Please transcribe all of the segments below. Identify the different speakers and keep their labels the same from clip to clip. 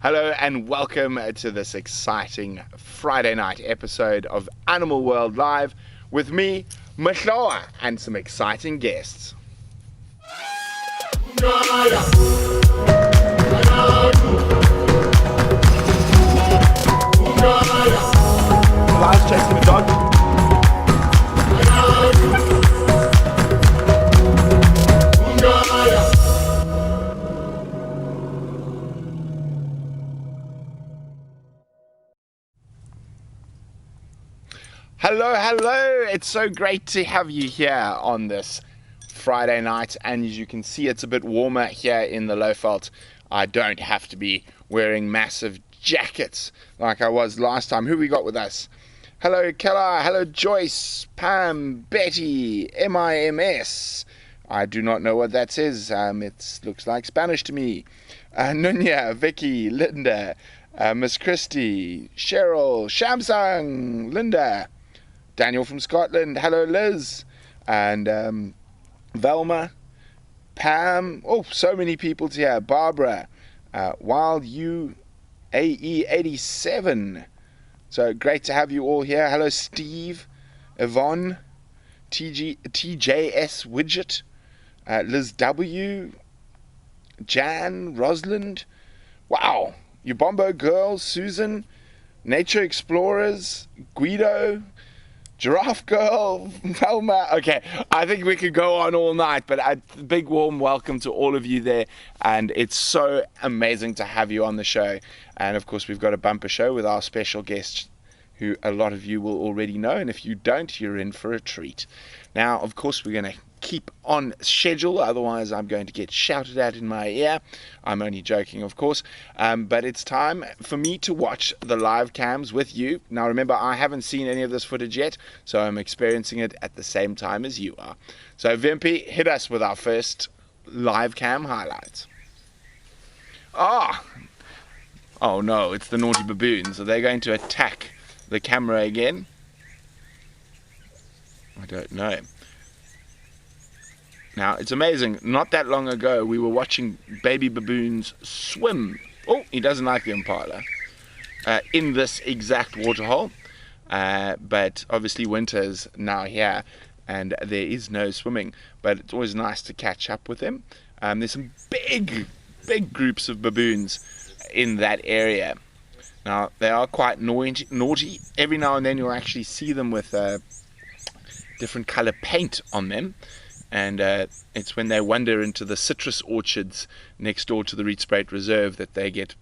Speaker 1: Hello and welcome to this exciting Friday night episode of Animal World Live with me, Mahloa, and some exciting guests. Lion's chasing a dog. Hello, it's so great to have you here on this Friday night, and as you can see it's a bit warmer here in the Lowveld. I don't have to be wearing massive jackets like I was last time. Who we got with us? Hello Keller, hello Joyce, Pam, Betty, MIMS. I do not know what that is. It looks like Spanish to me. Nunya, Vicky, Linda, Miss Christie, Cheryl, Shamsung, Linda, Daniel from Scotland, hello Liz, and Velma, Pam, oh, so many people here, Barbara, Wild UAE87, so great to have you all here. Hello Steve, Yvonne, TJS Widget, Liz W, Jan, Rosalind, wow, Ubombo Girl, Susan, Nature Explorers, Guido, Giraffe Girl, Velma. Okay, I think we could go on all night, but a big warm welcome to all of you there, and it's so amazing to have you on the show. And of course we've got a bumper show with our special guest who a lot of you will already know, and if you don't, you're in for a treat. Now of course we're going to keep on schedule, otherwise I'm going to get shouted at in my ear. I'm only joking, of course, but it's time for me to watch the live cams with you. Now remember, I haven't seen any of this footage yet, so I'm experiencing it at the same time as you are. So Vimpy, hit us with our first live cam highlights. Oh no, it's the naughty baboons. Are they going to attack the camera again? I don't know. Now, it's amazing, not that long ago we were watching baby baboons swim. Oh, he doesn't like the impala. In this exact waterhole. But obviously winter's now here and there is no swimming. But it's always nice to catch up with them. There's some big groups of baboons in that area. Now, they are quite naughty. Every now and then you'll actually see them with different color paint on them. And it's when they wander into the citrus orchards next door to the Rietspruit Reserve that they get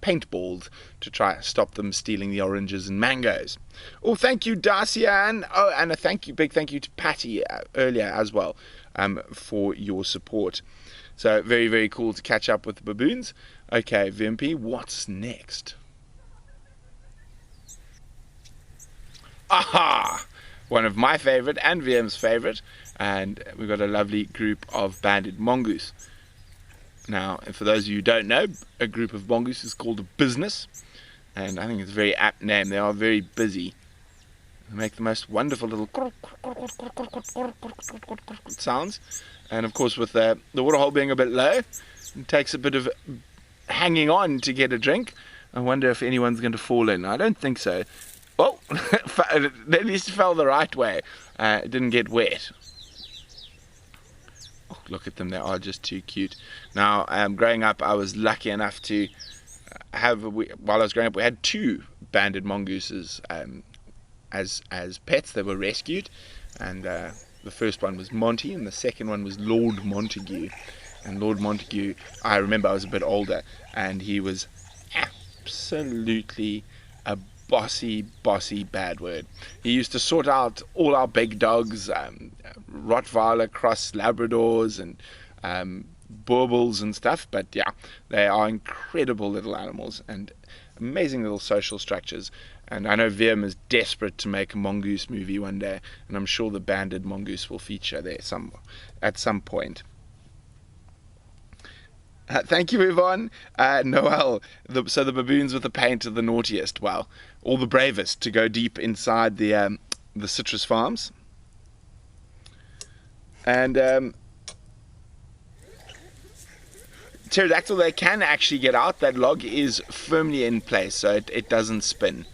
Speaker 1: paintballed to try and stop them stealing the oranges and mangoes. Oh, thank you, Darcy-Ann. Oh, and big thank you to Patty earlier as well for your support. So very, very cool to catch up with the baboons. Okay, Vimpy, what's next? Aha! One of my favorite and VM's favorite. And we've got a lovely group of banded mongoose. Now, for those of you who don't know, a group of mongoose is called a business. And I think it's a very apt name. They are very busy. They make the most wonderful little sounds. And of course, with the waterhole being a bit low, it takes a bit of hanging on to get a drink. I wonder if anyone's going to fall in. I don't think so. Oh, at least it fell the right way. It didn't get wet. Oh, look at them, they are just too cute. Now, growing up, I was lucky enough to while I was growing up, we had two banded mongooses as pets. They were rescued, and the first one was Monty, and the second one was Lord Montague. And Lord Montague, I remember I was a bit older, and he was absolutely a bossy bad word. He used to sort out all our big dogs, Rottweiler cross Labradors and Bourbals and stuff, but yeah, they are incredible little animals and amazing little social structures. And I know VM is desperate to make a mongoose movie one day, and I'm sure the banded mongoose will feature there at some point. Thank you, Yvonne. Noel, so the baboons with the paint are the naughtiest. Well, all the bravest to go deep inside the citrus farms. And pterodactyl, they can actually get out. That log is firmly in place, so it doesn't spin.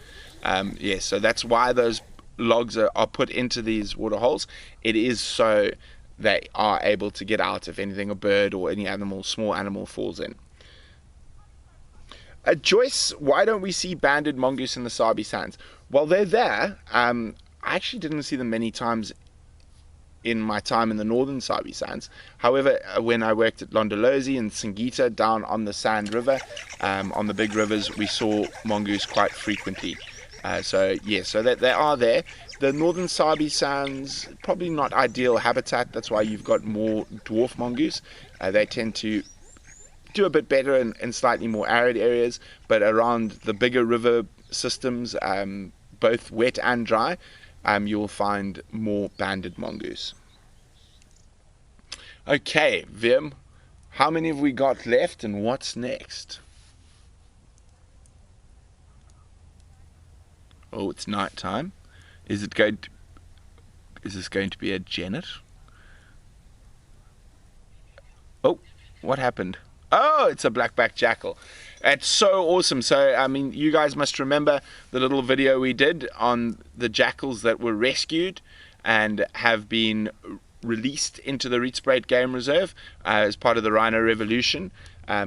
Speaker 1: Yes, so that's why those logs are put into these water holes. It is so they are able to get out if anything, a bird or any animal, small animal, falls in. Joyce, why don't we see banded mongoose in the Sabi Sands? Well, they're there. I actually didn't see them many times in my time in the northern Sabi Sands. However, when I worked at Londolozi and Singita down on the Sand River, on the big rivers, we saw mongoose quite frequently. So that they are there. The northern Sabi Sands, probably not ideal habitat. That's why you've got more dwarf mongoose. They tend to do a bit better in slightly more arid areas, but around the bigger river systems, both wet and dry, you'll find more banded mongoose. Okay, Vim, how many have we got left and what's next? Oh, it's night time. Is this going to be a genet? Oh, what happened? Oh, it's a black-backed jackal. It's so awesome. So, I mean, you guys must remember the little video we did on the jackals that were rescued and have been released into the Rietspraat Game Reserve as part of the Rhino Revolution.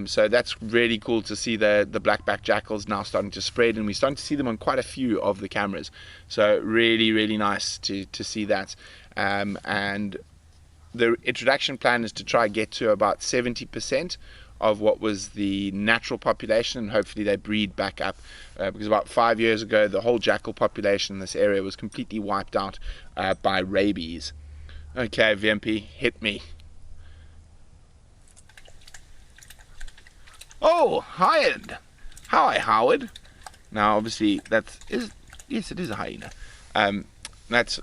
Speaker 1: So that's really cool to see the black-backed jackals now starting to spread, and we're starting to see them on quite a few of the cameras. So really, really nice to see that. And the introduction plan is to try and get to about 70% of what was the natural population, and hopefully they breed back up, because about 5 years ago the whole jackal population in this area was completely wiped out by rabies. Okay, VMP, hit me. Oh, Howard. Hi, Howard. Now, obviously, yes, it is a hyena. That's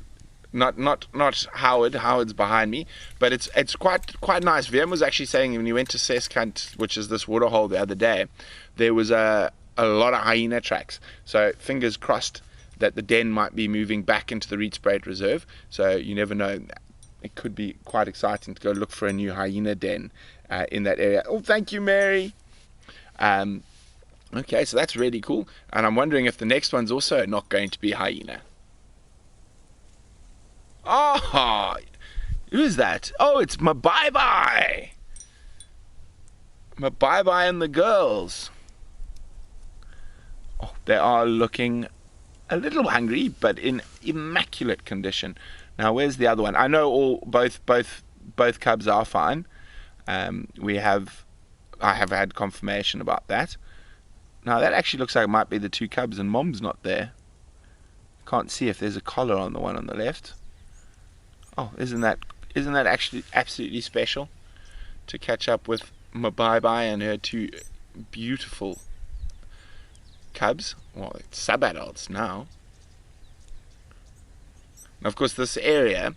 Speaker 1: not Howard. Howard's behind me, but it's quite nice. VM was actually saying when he went to CEST, which is this waterhole the other day, there was a lot of hyena tracks. So fingers crossed that the den might be moving back into the Rietspraat Reserve. So you never know. It could be quite exciting to go look for a new hyena den in that area. Oh, thank you, Mary. Okay, so that's really cool. And I'm wondering if the next one's also not going to be hyena. Oh, who's that? Oh, it's my bye-bye. My bye-bye and the girls. Oh, they are looking a little hungry, but in immaculate condition. Now, where's the other one? I know both cubs are fine. I have had confirmation about that. Now, that actually looks like it might be the two cubs, and Mom's not there. Can't see if there's a collar on the one on the left. Oh, isn't that actually absolutely special to catch up with my bye-bye and her two beautiful cubs? Well, it's sub-adults now. Now, of course, this area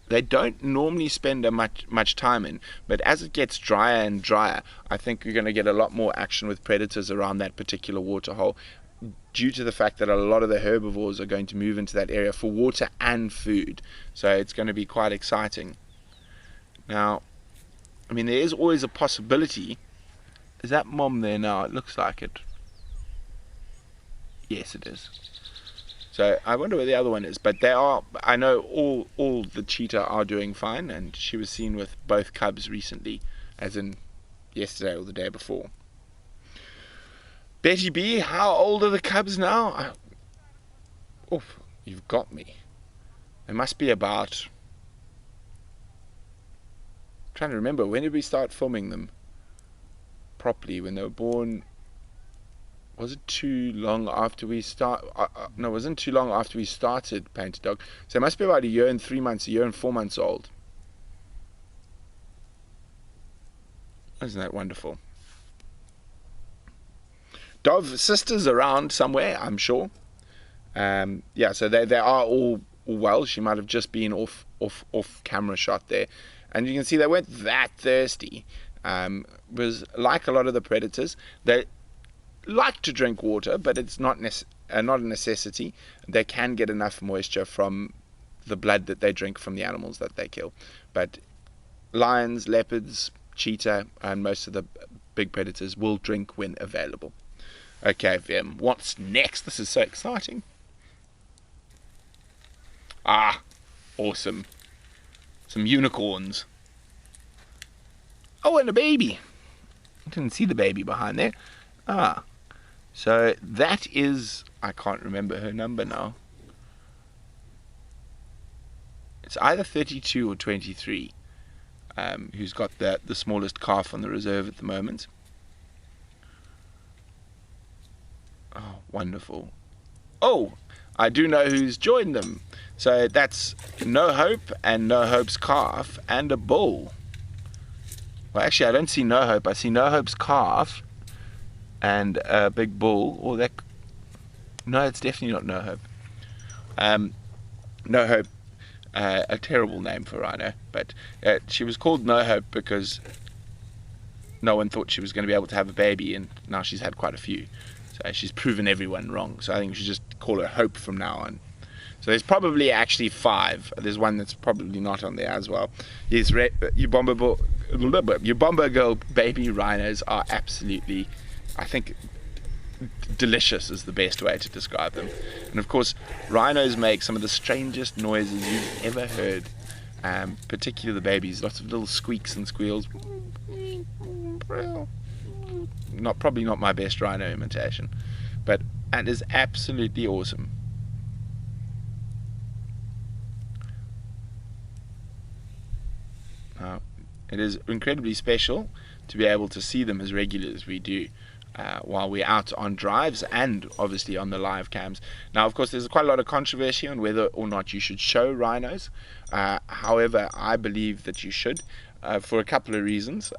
Speaker 1: they don't normally spend much time in, but as it gets drier and drier, I think you're going to get a lot more action with predators around that particular waterhole, due to the fact that a lot of the herbivores are going to move into that area for water and food. So it's going to be quite exciting. Now, I mean, there is always a possibility. Is that Mom there now? It looks like it. Yes, it is. So I wonder where the other one is. But they are, I know all the cheetah are doing fine, and she was seen with both cubs recently, as in yesterday or the day before. Betty B, how old are the cubs now? Oof, you've got me. They must be about... I'm trying to remember, when did we start filming them properly? When they were born... Was it too long after we no, it wasn't too long after we started Painted Dog. So it must be about 1 year and 3 months, 1 year and 4 months old. Isn't that wonderful? Dove sisters around somewhere, I'm sure. Yeah, so they are all well. She might have just been off camera shot there, and you can see they weren't that thirsty. Was like a lot of the predators, they like to drink water, but it's not a necessity. They can get enough moisture from the blood that they drink from the animals that they kill. But lions, leopards, cheetah, and most of the big predators will drink when available. Okay, Vim, what's next? This is so exciting. Ah, awesome. Some unicorns. Oh, and a baby. I didn't see the baby behind there. Ah, so that is, I can't remember her number now. It's either 32 or 23, who's got the smallest calf on the reserve at the moment. Oh, wonderful. Oh, I do know who's joined them. So that's No Hope and No Hope's calf and a bull. Well, actually, I don't see No Hope. I see No Hope's calf and a big bull. Or that. No, it's definitely not No Hope. No Hope, a terrible name for rhino, but she was called No Hope because no one thought she was going to be able to have a baby, and now she's had quite a few. So she's proven everyone wrong. So I think we should just call her Hope from now on. So there's probably actually 5. There's one that's probably not on there as well. Yes, your Bomber Girl baby rhinos are absolutely, I think, delicious is the best way to describe them. And of course, rhinos make some of the strangest noises you've ever heard. Particularly the babies, lots of little squeaks and squeals. Probably not my best rhino imitation, but it is absolutely awesome. It is incredibly special to be able to see them as regular as we do while we're out on drives and obviously on the live cams. Now, of course, there's quite a lot of controversy on whether or not you should show rhinos. However, I believe that you should for a couple of reasons.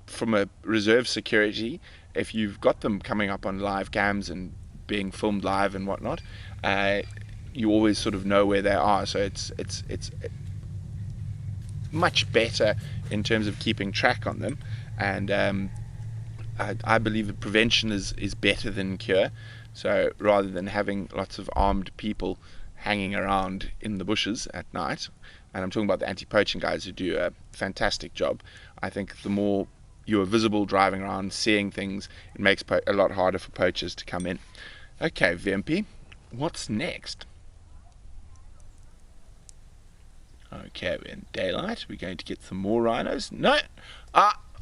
Speaker 1: From a reserve security, if you've got them coming up on live cams and being filmed live and whatnot, you always sort of know where they are. So it's much better in terms of keeping track on them, and I believe that prevention is better than cure. So rather than having lots of armed people hanging around in the bushes at night, and I'm talking about the anti-poaching guys who do a fantastic job, I think the more you're visible driving around seeing things, it makes a lot harder for poachers to come in. Okay, VMP, what's next? Okay, we're in daylight. We're going to get some more rhinos. No!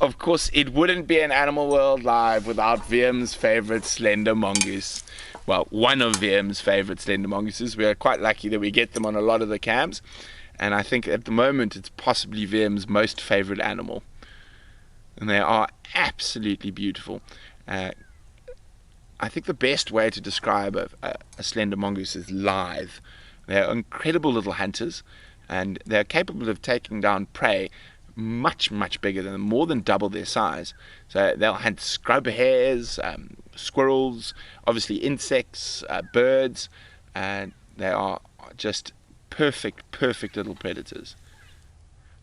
Speaker 1: Of course, it wouldn't be an Animal World Live without VM's favorite slender mongoose. Well, one of VM's favorite slender mongooses. We are quite lucky that we get them on a lot of the cams. And I think at the moment it's possibly VM's most favorite animal. And they are absolutely beautiful. I think the best way to describe a slender mongoose is lithe. They're incredible little hunters, and they're capable of taking down prey much bigger than them, more than double their size. So they'll hunt scrub hares, squirrels, obviously insects, birds, and they are just perfect little predators.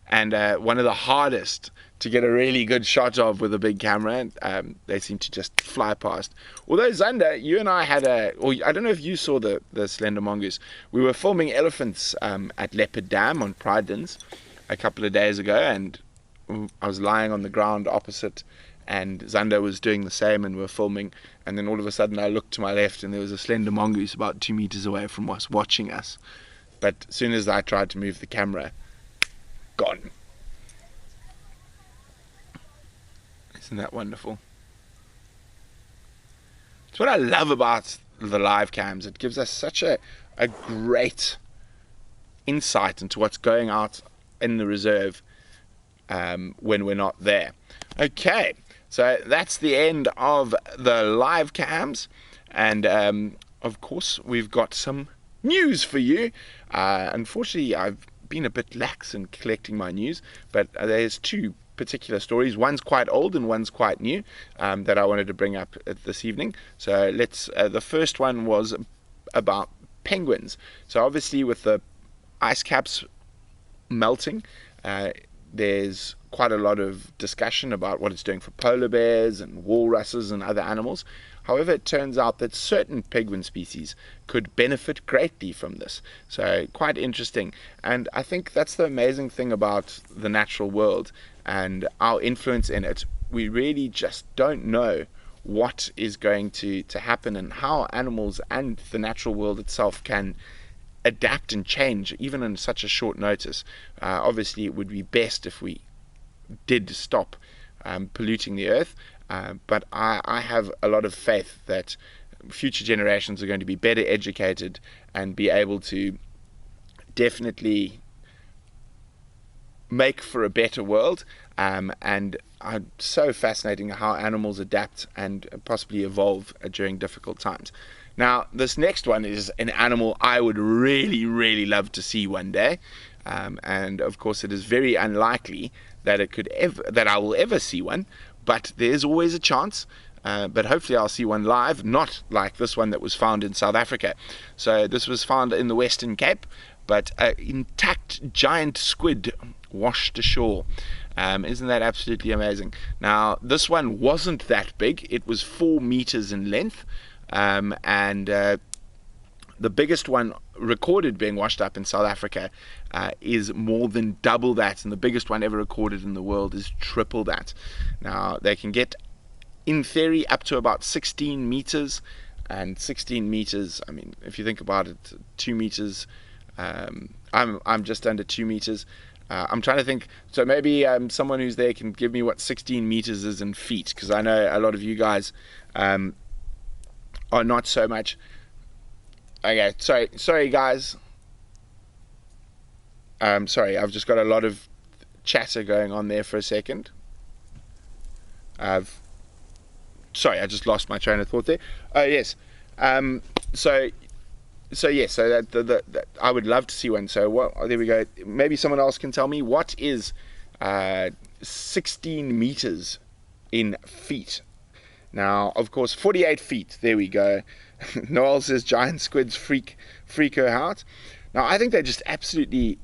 Speaker 1: And one of the hardest to get a really good shot of with a big camera. They seem to just fly past. Although, Zander, you and I had I don't know if you saw the slender mongoose. We were filming elephants at Leopard Dam on Pridens a couple of days ago, and I was lying on the ground opposite, and Zander was doing the same, and we were filming, and then all of a sudden I looked to my left and there was a slender mongoose about 2 meters away from us watching us. But as soon as I tried to move the camera, gone. Isn't that wonderful? It's what I love about the live cams. It gives us such a great insight into what's going out in the reserve when we're not there. Okay, so that's the end of the live cams, and of course we've got some news for you. Unfortunately, I've been a bit lax in collecting my news, but there's 2 particular stories. One's quite old and one's quite new that I wanted to bring up this evening. So let's. The first one was about penguins. So obviously, with the ice caps melting, there's quite a lot of discussion about what it's doing for polar bears and walruses and other animals. However, it turns out that certain penguin species could benefit greatly from this. So quite interesting. And I think that's the amazing thing about the natural world and our influence in it. We really just don't know what is going to happen and how animals and the natural world itself can adapt and change even in such a short notice. Obviously, it would be best if we did stop polluting the earth, but I have a lot of faith that future generations are going to be better educated and be able to definitely make for a better world. And so fascinating how animals adapt and possibly evolve during difficult times. Now, this next one is an animal I would really, really love to see one day. And of course, it is very unlikely that I will ever see one, but there's always a chance. But hopefully I'll see one live, not like this one that was found in South Africa. So this was found in the Western Cape, but an intact giant squid washed ashore. Isn't that absolutely amazing? Now, this one wasn't that big. It was 4 meters in length. And the biggest one recorded being washed up in South Africa is more than double that, and the biggest one ever recorded in the world is triple that. Now, they can get, in theory, up to about 16 meters, and 16 meters, I mean, if you think about it, 2 meters, I'm just under 2 meters. I'm trying to think, so maybe someone who's there can give me what 16 meters is in feet, because I know a lot of you guys are not so much. Okay, sorry guys. Sorry, I've just got a lot of chatter going on there for a second. Sorry, I just lost my train of thought there. Oh yes. So that I would love to see one. So what? There we go. Maybe someone else can tell me what is 16 meters in feet. Now, of course, 48 feet. There we go. Noel says giant squids freak her out. Now, I think they're just absolutely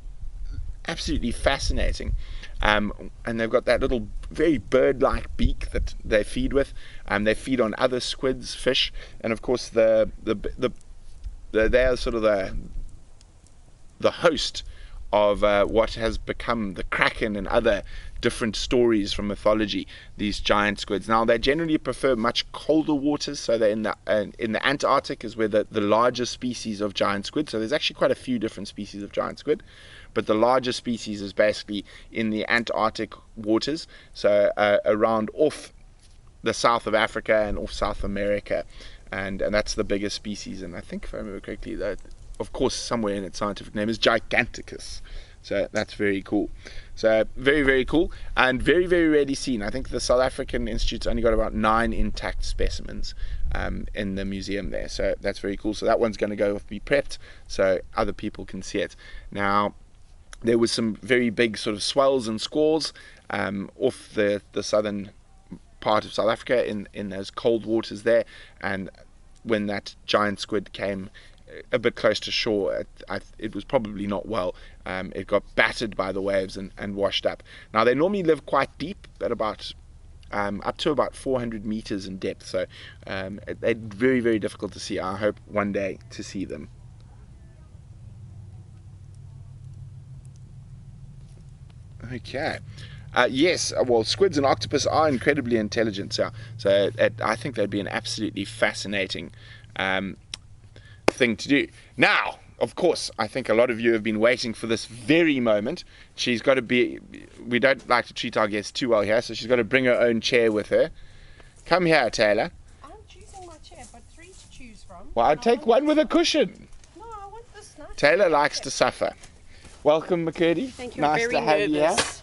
Speaker 1: fascinating. And they've got that little very bird-like beak that they feed with. They feed on other squids, fish, and of course they are sort of the host of what has become the kraken and other different stories from mythology, these giant squids. Now, they generally prefer much colder waters, so they're in the Antarctic is where the larger species of giant squid. So there's actually quite a few different species of giant squid, but the larger species is basically in the Antarctic waters, so around off the south of Africa and off South America, and that's the biggest species. And I think, if I remember correctly, that of course somewhere in its scientific name is Giganticus. So that's very cool. So very, very cool, and very, very rarely seen. I think the South African Institute's only got about 9 intact specimens in the museum there. So that's very cool. So that one's going to go be prepped so other people can see it. Now, there was some very big sort of swells and squalls off the southern part of South Africa in those cold waters there, and when that giant squid came a bit close to shore, it was probably not well. It got battered by the waves and washed up. Now, they normally live quite deep, at about up to about 400 meters in depth, so they're very, very difficult to see. I hope one day to see them. Okay. Yes, well, squids and octopus are incredibly intelligent, so I think they'd be an absolutely fascinating thing to do. Now, of course, I think a lot of you have been waiting for this very moment. She's got to be, we don't like to treat our guests too well here, so she's got to bring her own chair with her. Come here, Tayla.
Speaker 2: I'm choosing my chair, but 3 to choose from.
Speaker 1: Well, I'd take one with a cushion.
Speaker 2: No, I want this nice.
Speaker 1: Tayla likes to suffer. Welcome, McCurdy.
Speaker 2: Thank you.
Speaker 1: Nice
Speaker 2: Very
Speaker 1: to have you here.
Speaker 2: nervous.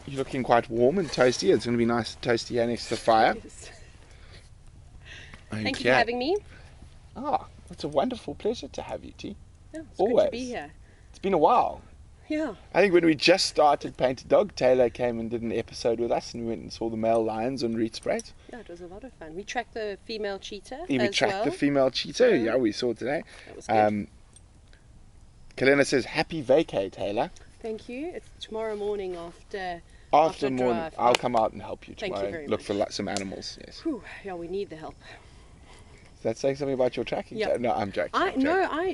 Speaker 1: You're looking quite warm and toasty. It's going to be nice and toasty here next to the fire.
Speaker 2: Yes.
Speaker 1: Okay.
Speaker 2: Thank you for having me.
Speaker 1: Oh, it's a wonderful pleasure to have you, T.
Speaker 2: Yeah, it's
Speaker 1: Always.
Speaker 2: good to be here.
Speaker 1: It's been a while.
Speaker 2: Yeah.
Speaker 1: I think when we just started Paint a Dog, Taylor came and did an episode with us, and we went and saw the male lions on Rietspruit.
Speaker 2: Yeah, it was a lot of fun. We tracked the female cheetah
Speaker 1: We
Speaker 2: as
Speaker 1: tracked
Speaker 2: well.
Speaker 1: the female cheetah.
Speaker 2: Yeah.
Speaker 1: Yeah, we saw today.
Speaker 2: That was good.
Speaker 1: Kalena says, happy vacay, Taylor.
Speaker 2: Thank you. It's tomorrow morning after
Speaker 1: Morning,
Speaker 2: drive.
Speaker 1: I'll come out and help you
Speaker 2: Thank you
Speaker 1: tomorrow.
Speaker 2: very
Speaker 1: Look
Speaker 2: much.
Speaker 1: for some animals. Yes.
Speaker 2: Whew, yeah, we need the help.
Speaker 1: Does that say something about your tracking?
Speaker 2: Yeah.
Speaker 1: No, I'm joking.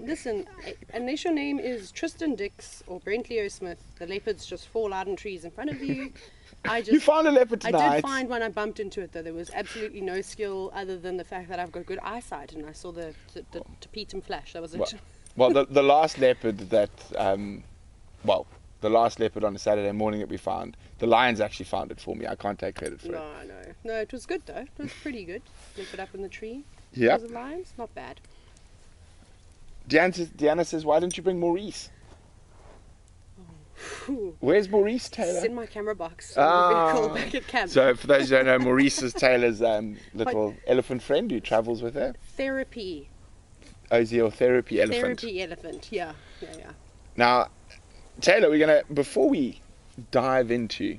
Speaker 2: Listen, unless your name is Tristan Dix or Brent Leo-smith, the leopards just fall out in trees in front of you.
Speaker 1: You found a leopard tonight.
Speaker 2: I did find one. I bumped into it though. There was absolutely no skill other than the fact that I've got good eyesight, and I saw the tapetum flash. That was it.
Speaker 1: Well, the last leopard that, the last leopard on a Saturday morning that we found, the lions actually found it for me. I can't take credit for it.
Speaker 2: No, it was good though. It was pretty good. Leopard up in the tree.
Speaker 1: Yeah.
Speaker 2: Was it lions? Not bad.
Speaker 1: Deanna says, why didn't you bring Maurice?
Speaker 2: Ooh.
Speaker 1: Where's Maurice, Taylor?
Speaker 2: It's in my camera box in the vehicle back at camp.
Speaker 1: So for those who don't know, Maurice is Taylor's little elephant friend who travels with her.
Speaker 2: Therapy.
Speaker 1: Oh, is he your therapy elephant?
Speaker 2: Therapy elephant, yeah.
Speaker 1: Now, Taylor, before we dive into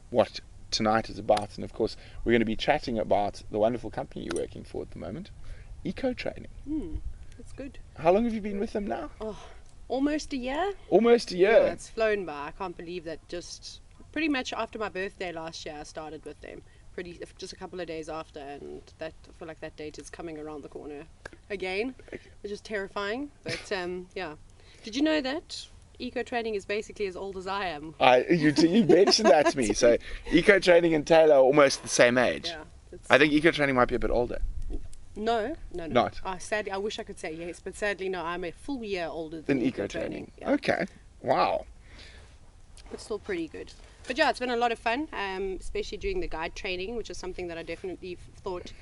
Speaker 1: what tonight is about, and of course we're going to be chatting about the wonderful company you're working for at the moment, EcoTraining.
Speaker 2: That's good.
Speaker 1: How long have you been with them now?
Speaker 2: Oh, almost a year.
Speaker 1: Almost a year.
Speaker 2: Yeah, it's flown by. I can't believe that. Just pretty much after my birthday last year, I started with them. Just a couple of days after, and I feel like that date is coming around the corner again, which is terrifying. But yeah, did you know that EcoTraining is basically as old as I am?
Speaker 1: You mentioned that to me. So EcoTraining and Taylor are almost the same age.
Speaker 2: Yeah.
Speaker 1: I think EcoTraining might be a bit older.
Speaker 2: No.
Speaker 1: Not.
Speaker 2: Sadly, I wish I could say yes, but sadly, no. I'm a full year older than EcoTraining. Yeah.
Speaker 1: Okay. Wow.
Speaker 2: But still pretty good. But yeah, it's been a lot of fun, especially doing the guide training, which is something that I definitely thought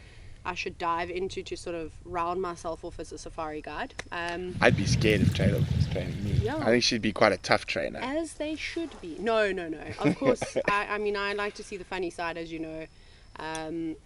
Speaker 2: I should dive into to sort of round myself off as a safari guide.
Speaker 1: I'd be scared if Taylor was training me.
Speaker 2: Yeah.
Speaker 1: I think she'd be quite a tough trainer.
Speaker 2: As they should be. No. Of course, I mean, I like to see the funny side, as you know.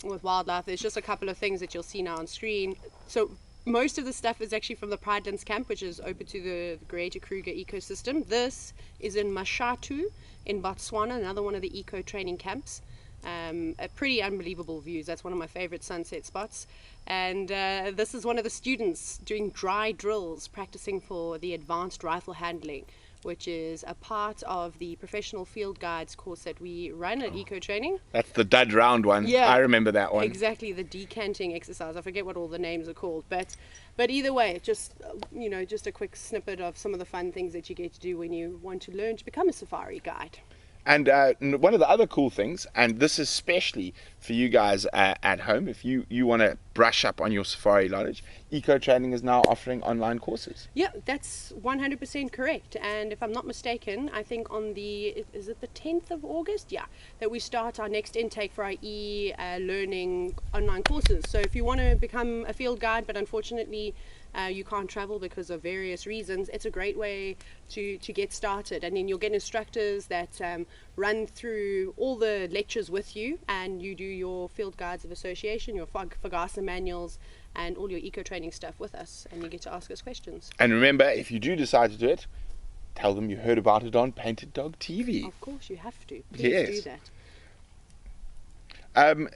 Speaker 2: With wildlife, there's just a couple of things that you'll see now on screen. So most of the stuff is actually from the Pridelands camp, which is open to the Greater Kruger ecosystem. This is in Mashatu in Botswana, another one of the eco-training camps. A pretty unbelievable views. That's one of my favorite sunset spots. And this is one of the students doing dry drills, practicing for the advanced rifle handling, which is a part of the professional field guides course that we run at EcoTraining.
Speaker 1: That's the dud round one.
Speaker 2: Yeah,
Speaker 1: I remember that one.
Speaker 2: Exactly, the decanting exercise. I forget what all the names are called, but either way, just just a quick snippet of some of the fun things that you get to do when you want to learn to become a safari guide.
Speaker 1: And one of the other cool things, and this is especially for you guys at home, if you want to brush up on your safari knowledge, EcoTraining is now offering online courses.
Speaker 2: Yeah, that's 100% correct. And if I'm not mistaken, I think on is it the 10th of August? Yeah, that we start our next intake for our e-learning online courses. So if you want to become a field guide, but unfortunately you can't travel because of various reasons, it's a great way to get started. And then you'll get instructors that run through all the lectures with you, and you do your field guides of association, your FOGASA manuals, and all your eco-training stuff with us, and you get to ask us questions.
Speaker 1: And remember, if you do decide to do it, tell them you heard about it on Painted Dog TV.
Speaker 2: Of course, you have to. Please do
Speaker 1: that.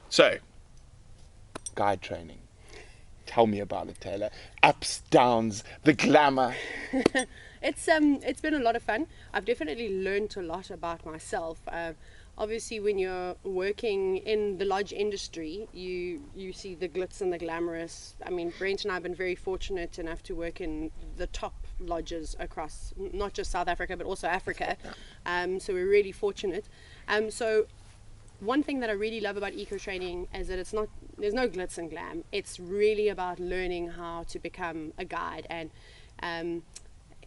Speaker 1: So, guide training. Tell me about it, Taylor. Ups, downs, the glamour.
Speaker 2: It's been a lot of fun. I've definitely learned a lot about myself. Obviously, when you're working in the lodge industry, you see the glitz and the glamorous. I mean, Brent and I have been very fortunate enough to work in the top lodges across not just South Africa but also Africa. So we're really fortunate. So one thing that I really love about EcoTraining is that there's no glitz and glam. It's really about learning how to become a guide, and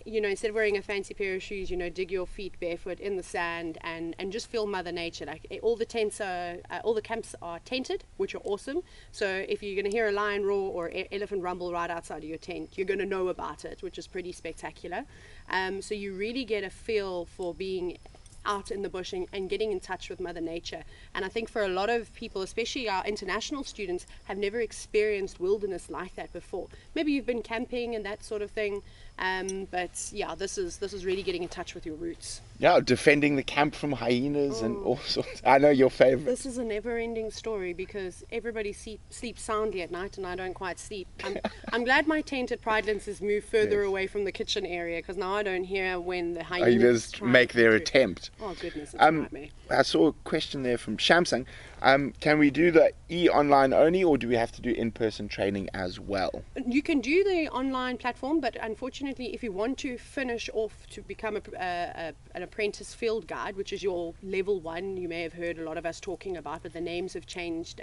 Speaker 2: instead of wearing a fancy pair of shoes, dig your feet barefoot in the sand and just feel Mother Nature. Like all the camps are tented, which are awesome. So if you're going to hear a lion roar or elephant rumble right outside of your tent, you're going to know about it, which is pretty spectacular. So you really get a feel for being out in the bush and getting in touch with Mother Nature. And I think for a lot of people, especially our international students, have never experienced wilderness like that before. Maybe you've been camping and that sort of thing, But yeah, this is really getting in touch with your roots.
Speaker 1: Yeah, defending the camp from hyenas and all sorts. I know your favorite.
Speaker 2: This is a never-ending story because everybody sleeps soundly at night, and I don't quite sleep. I'm glad my tent at Pridelands has moved further away from the kitchen area, because now I don't hear when the hyenas
Speaker 1: just make their attempt.
Speaker 2: Oh goodness, it's a nightmare.
Speaker 1: I saw a question there from Shamsung. Can we do the online only, or do we have to do in-person training as well?
Speaker 2: You can do the online platform, but unfortunately, if you want to finish off to become an apprentice field guide, which is your level 1, you may have heard a lot of us talking about, but the names have changed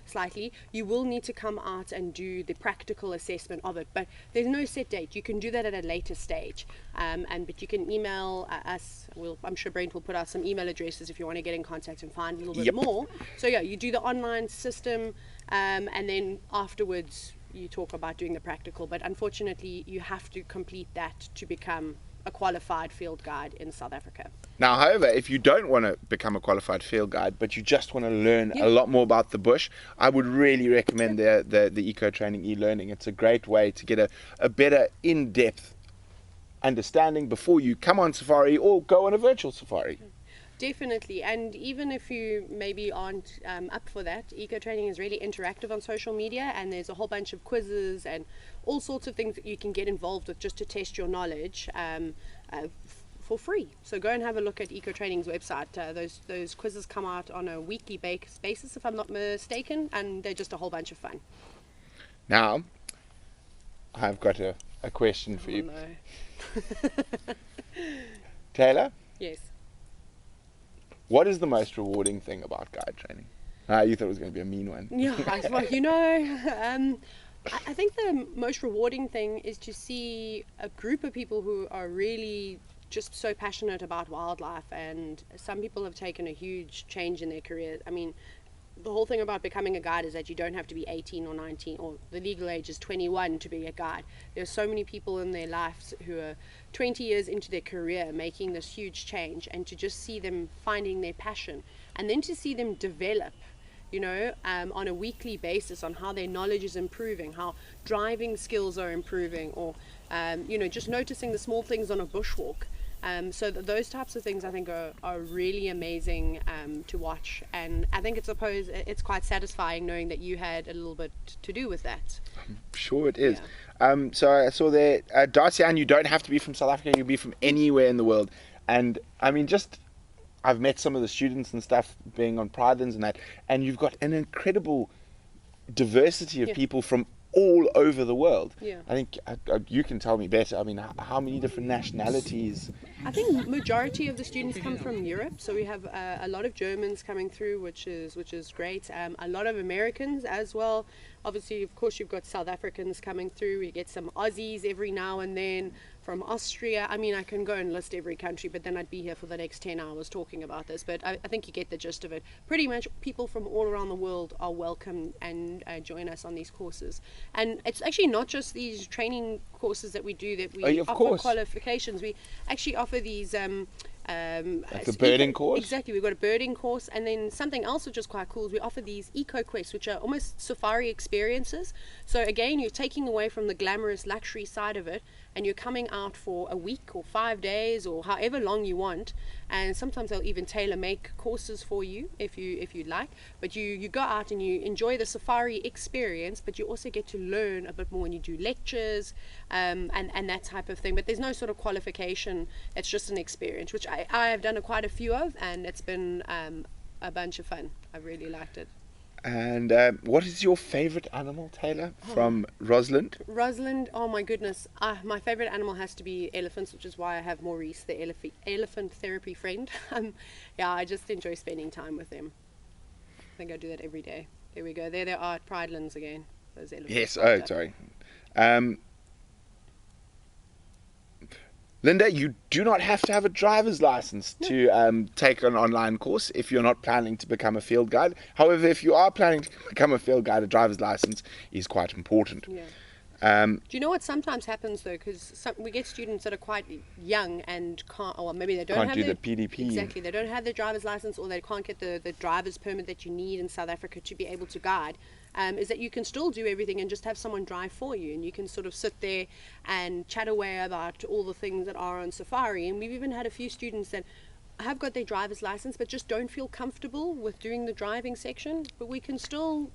Speaker 2: slightly. You will need to come out and do the practical assessment of it, but there's no set date. You can do that at a later stage, but you can email us. I'm sure Brent will put out some email addresses if you want to get in contact and find a little bit more. So yeah, you do the online system, and then afterwards you talk about doing the practical, but unfortunately you have to complete that to become a qualified field guide in South Africa.
Speaker 1: Now, however, if you don't want to become a qualified field guide, but you just want to learn a lot more about the bush, I would really recommend the EcoTraining e-learning. It's a great way to get a better in-depth understanding before you come on safari or go on a virtual safari.
Speaker 2: Definitely, and even if you maybe aren't up for that, EcoTraining is really interactive on social media, and there's a whole bunch of quizzes and all sorts of things that you can get involved with just to test your knowledge for free. So go and have a look at EcoTraining's website. Those quizzes come out on a weekly basis, if I'm not mistaken, and they're just a whole bunch of fun.
Speaker 1: Now, I've got a question for you.
Speaker 2: No.
Speaker 1: Tayla?
Speaker 2: Yes.
Speaker 1: What is the most rewarding thing about guide training? You thought it was going to be a mean one.
Speaker 2: Yeah, I think the most rewarding thing is to see a group of people who are really just so passionate about wildlife, and some people have taken a huge change in their career. I mean, the whole thing about becoming a guide is that you don't have to be 18 or 19, or the legal age is 21 to be a guide. There's so many people in their lives who are 20 years into their career making this huge change, and to just see them finding their passion, and then to see them develop, on a weekly basis on how their knowledge is improving, how driving skills are improving, or, just noticing the small things on a bushwalk. So those types of things I think are really amazing to watch, and I think it's quite satisfying knowing that you had a little bit to do with that.
Speaker 1: I'm sure it is. Yeah. So I saw there, Darcy, and you don't have to be from South Africa, you can be from anywhere in the world. And I mean, I've met some of the students and stuff being on Pridelands and that, and you've got an incredible diversity of people from all over the world.
Speaker 2: Yeah.
Speaker 1: I think you can tell me better. I mean, how many different nationalities?
Speaker 2: I think majority of the students come from Europe, so we have a lot of Germans coming through, which is great. A lot of Americans as well. Obviously, of course, you've got South Africans coming through. You get some Aussies every now and then from Austria. I mean, I can go and list every country, but then I'd be here for the next 10 hours talking about this. But I think you get the gist of it. Pretty much people from all around the world are welcome and join us on these courses. And it's actually not just these training courses that we do that we offer qualifications. We actually offer these
Speaker 1: like the birding course?
Speaker 2: Exactly, we've got a birding course, and then something else which is quite cool is we offer these eco quests, which are almost safari experiences. So again, you're taking away from the glamorous luxury side of it, and you're coming out for a week or 5 days or however long you want, and sometimes they'll even tailor make courses for you if you'd like. But you go out and you enjoy the safari experience, but you also get to learn a bit more when you do lectures and that type of thing. But there's no sort of qualification, it's just an experience, which I have done quite a few of, and it's been a bunch of fun. I really liked it.
Speaker 1: And what is your favorite animal, Tayla, from Rosalind?
Speaker 2: Rosalind, oh my goodness. My favorite animal has to be elephants, which is why I have Maurice, the elephant therapy friend. I just enjoy spending time with them. I think I do that every day. There we go. There they are at Pridelands again. Those elephants.
Speaker 1: Yes, sorry. Linda, you do not have to have a driver's license to take an online course if you're not planning to become a field guide. However, if you are planning to become a field guide, a driver's license is quite important.
Speaker 2: Yeah. Do you know what sometimes happens though? Because we get students that are quite young and can't, or maybe they don't have
Speaker 1: do the PDP.
Speaker 2: Exactly, they don't have their driver's license, or they can't get the driver's permit that you need in South Africa to be able to guide. Is that you can still do everything and just have someone drive for you, and you can sort of sit there and chat away about all the things that are on safari. And we've even had a few students that have got their driver's license but just don't feel comfortable with doing the driving section, but we can still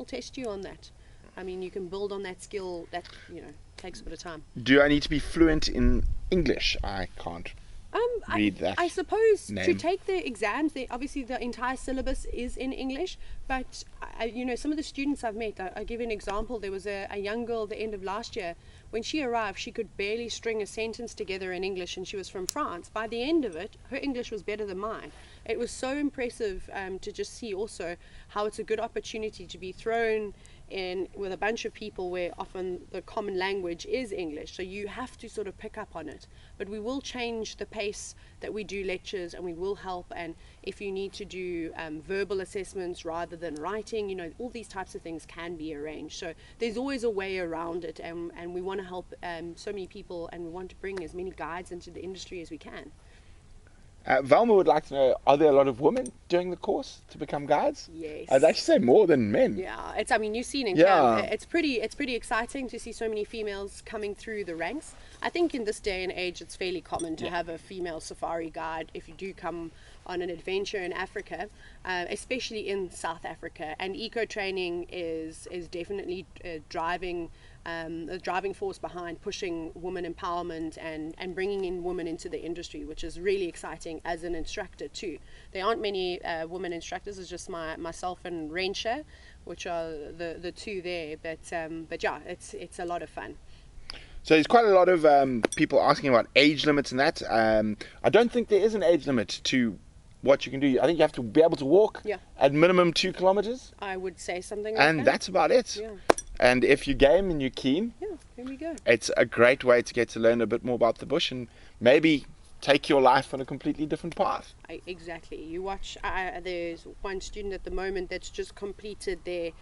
Speaker 2: test you on that. I mean, you can build on that skill. That, you know, takes a bit of time.
Speaker 1: Do I need to be fluent in English? I can't read that.
Speaker 2: I suppose
Speaker 1: name.
Speaker 2: To take the exams, obviously the entire syllabus is in English, but you know, some of the students I've met, I'll give you an example. There was a young girl at the end of last year. When she arrived, she could barely string a sentence together in English, and she was from France. By the end of it, her English was better than mine. It was so impressive to just see also how it's a good opportunity to be thrown in with a bunch of people where often the common language is English, so you have to sort of pick up on it. But we will change the pace that we do lectures, and we will help. And if you need to do verbal assessments rather than writing, you know, all these types of things can be arranged. So there's always a way around it, and we want to help so many people, and we want to bring as many guides into the industry as we can.
Speaker 1: Velma would like to know, are there a lot of women doing the course to become guides?
Speaker 2: Yes.
Speaker 1: I'd actually say more than men.
Speaker 2: Yeah, I mean, you've seen in
Speaker 1: Yeah.
Speaker 2: camp, it's pretty exciting to see so many females coming through the ranks. I think in this day and age, it's fairly common to have a female safari guide if you do come on an adventure in Africa, especially in South Africa. And EcoTraining is definitely driving the driving force behind pushing women empowerment and bringing in women into the industry, which is really exciting as an instructor too. There aren't many women instructors. It's just myself and Rensha, which are the two there. But yeah, it's a lot of fun.
Speaker 1: So there's quite a lot of people asking about age limits and that. I don't think there is an age limit to what you can do. I think you have to be able to walk at minimum 2 kilometers.
Speaker 2: I would say something like that.
Speaker 1: And that's about it.
Speaker 2: Yeah.
Speaker 1: And if you're game and you're keen,
Speaker 2: there we go.
Speaker 1: It's a great way to get to learn a bit more about the bush and maybe take your life on a completely different path.
Speaker 2: Exactly. You watch, there's one student at the moment that's just completed their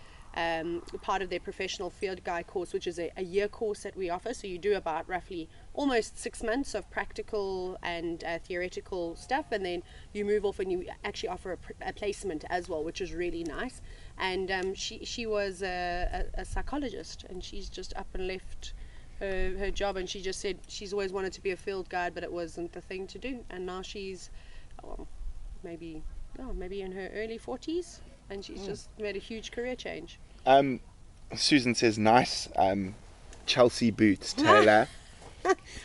Speaker 2: part of their professional field guide course, which is a year course that we offer. So you do about roughly almost 6 months of practical and theoretical stuff, and then you move off and you actually offer a placement as well, which is really nice. And she was a psychologist, and she's just up and left her job, and she just said she's always wanted to be a field guide, but it wasn't the thing to do. And now she's maybe in her early 40s, and she's just made a huge career change.
Speaker 1: Susan says, nice Chelsea boots, Taylor.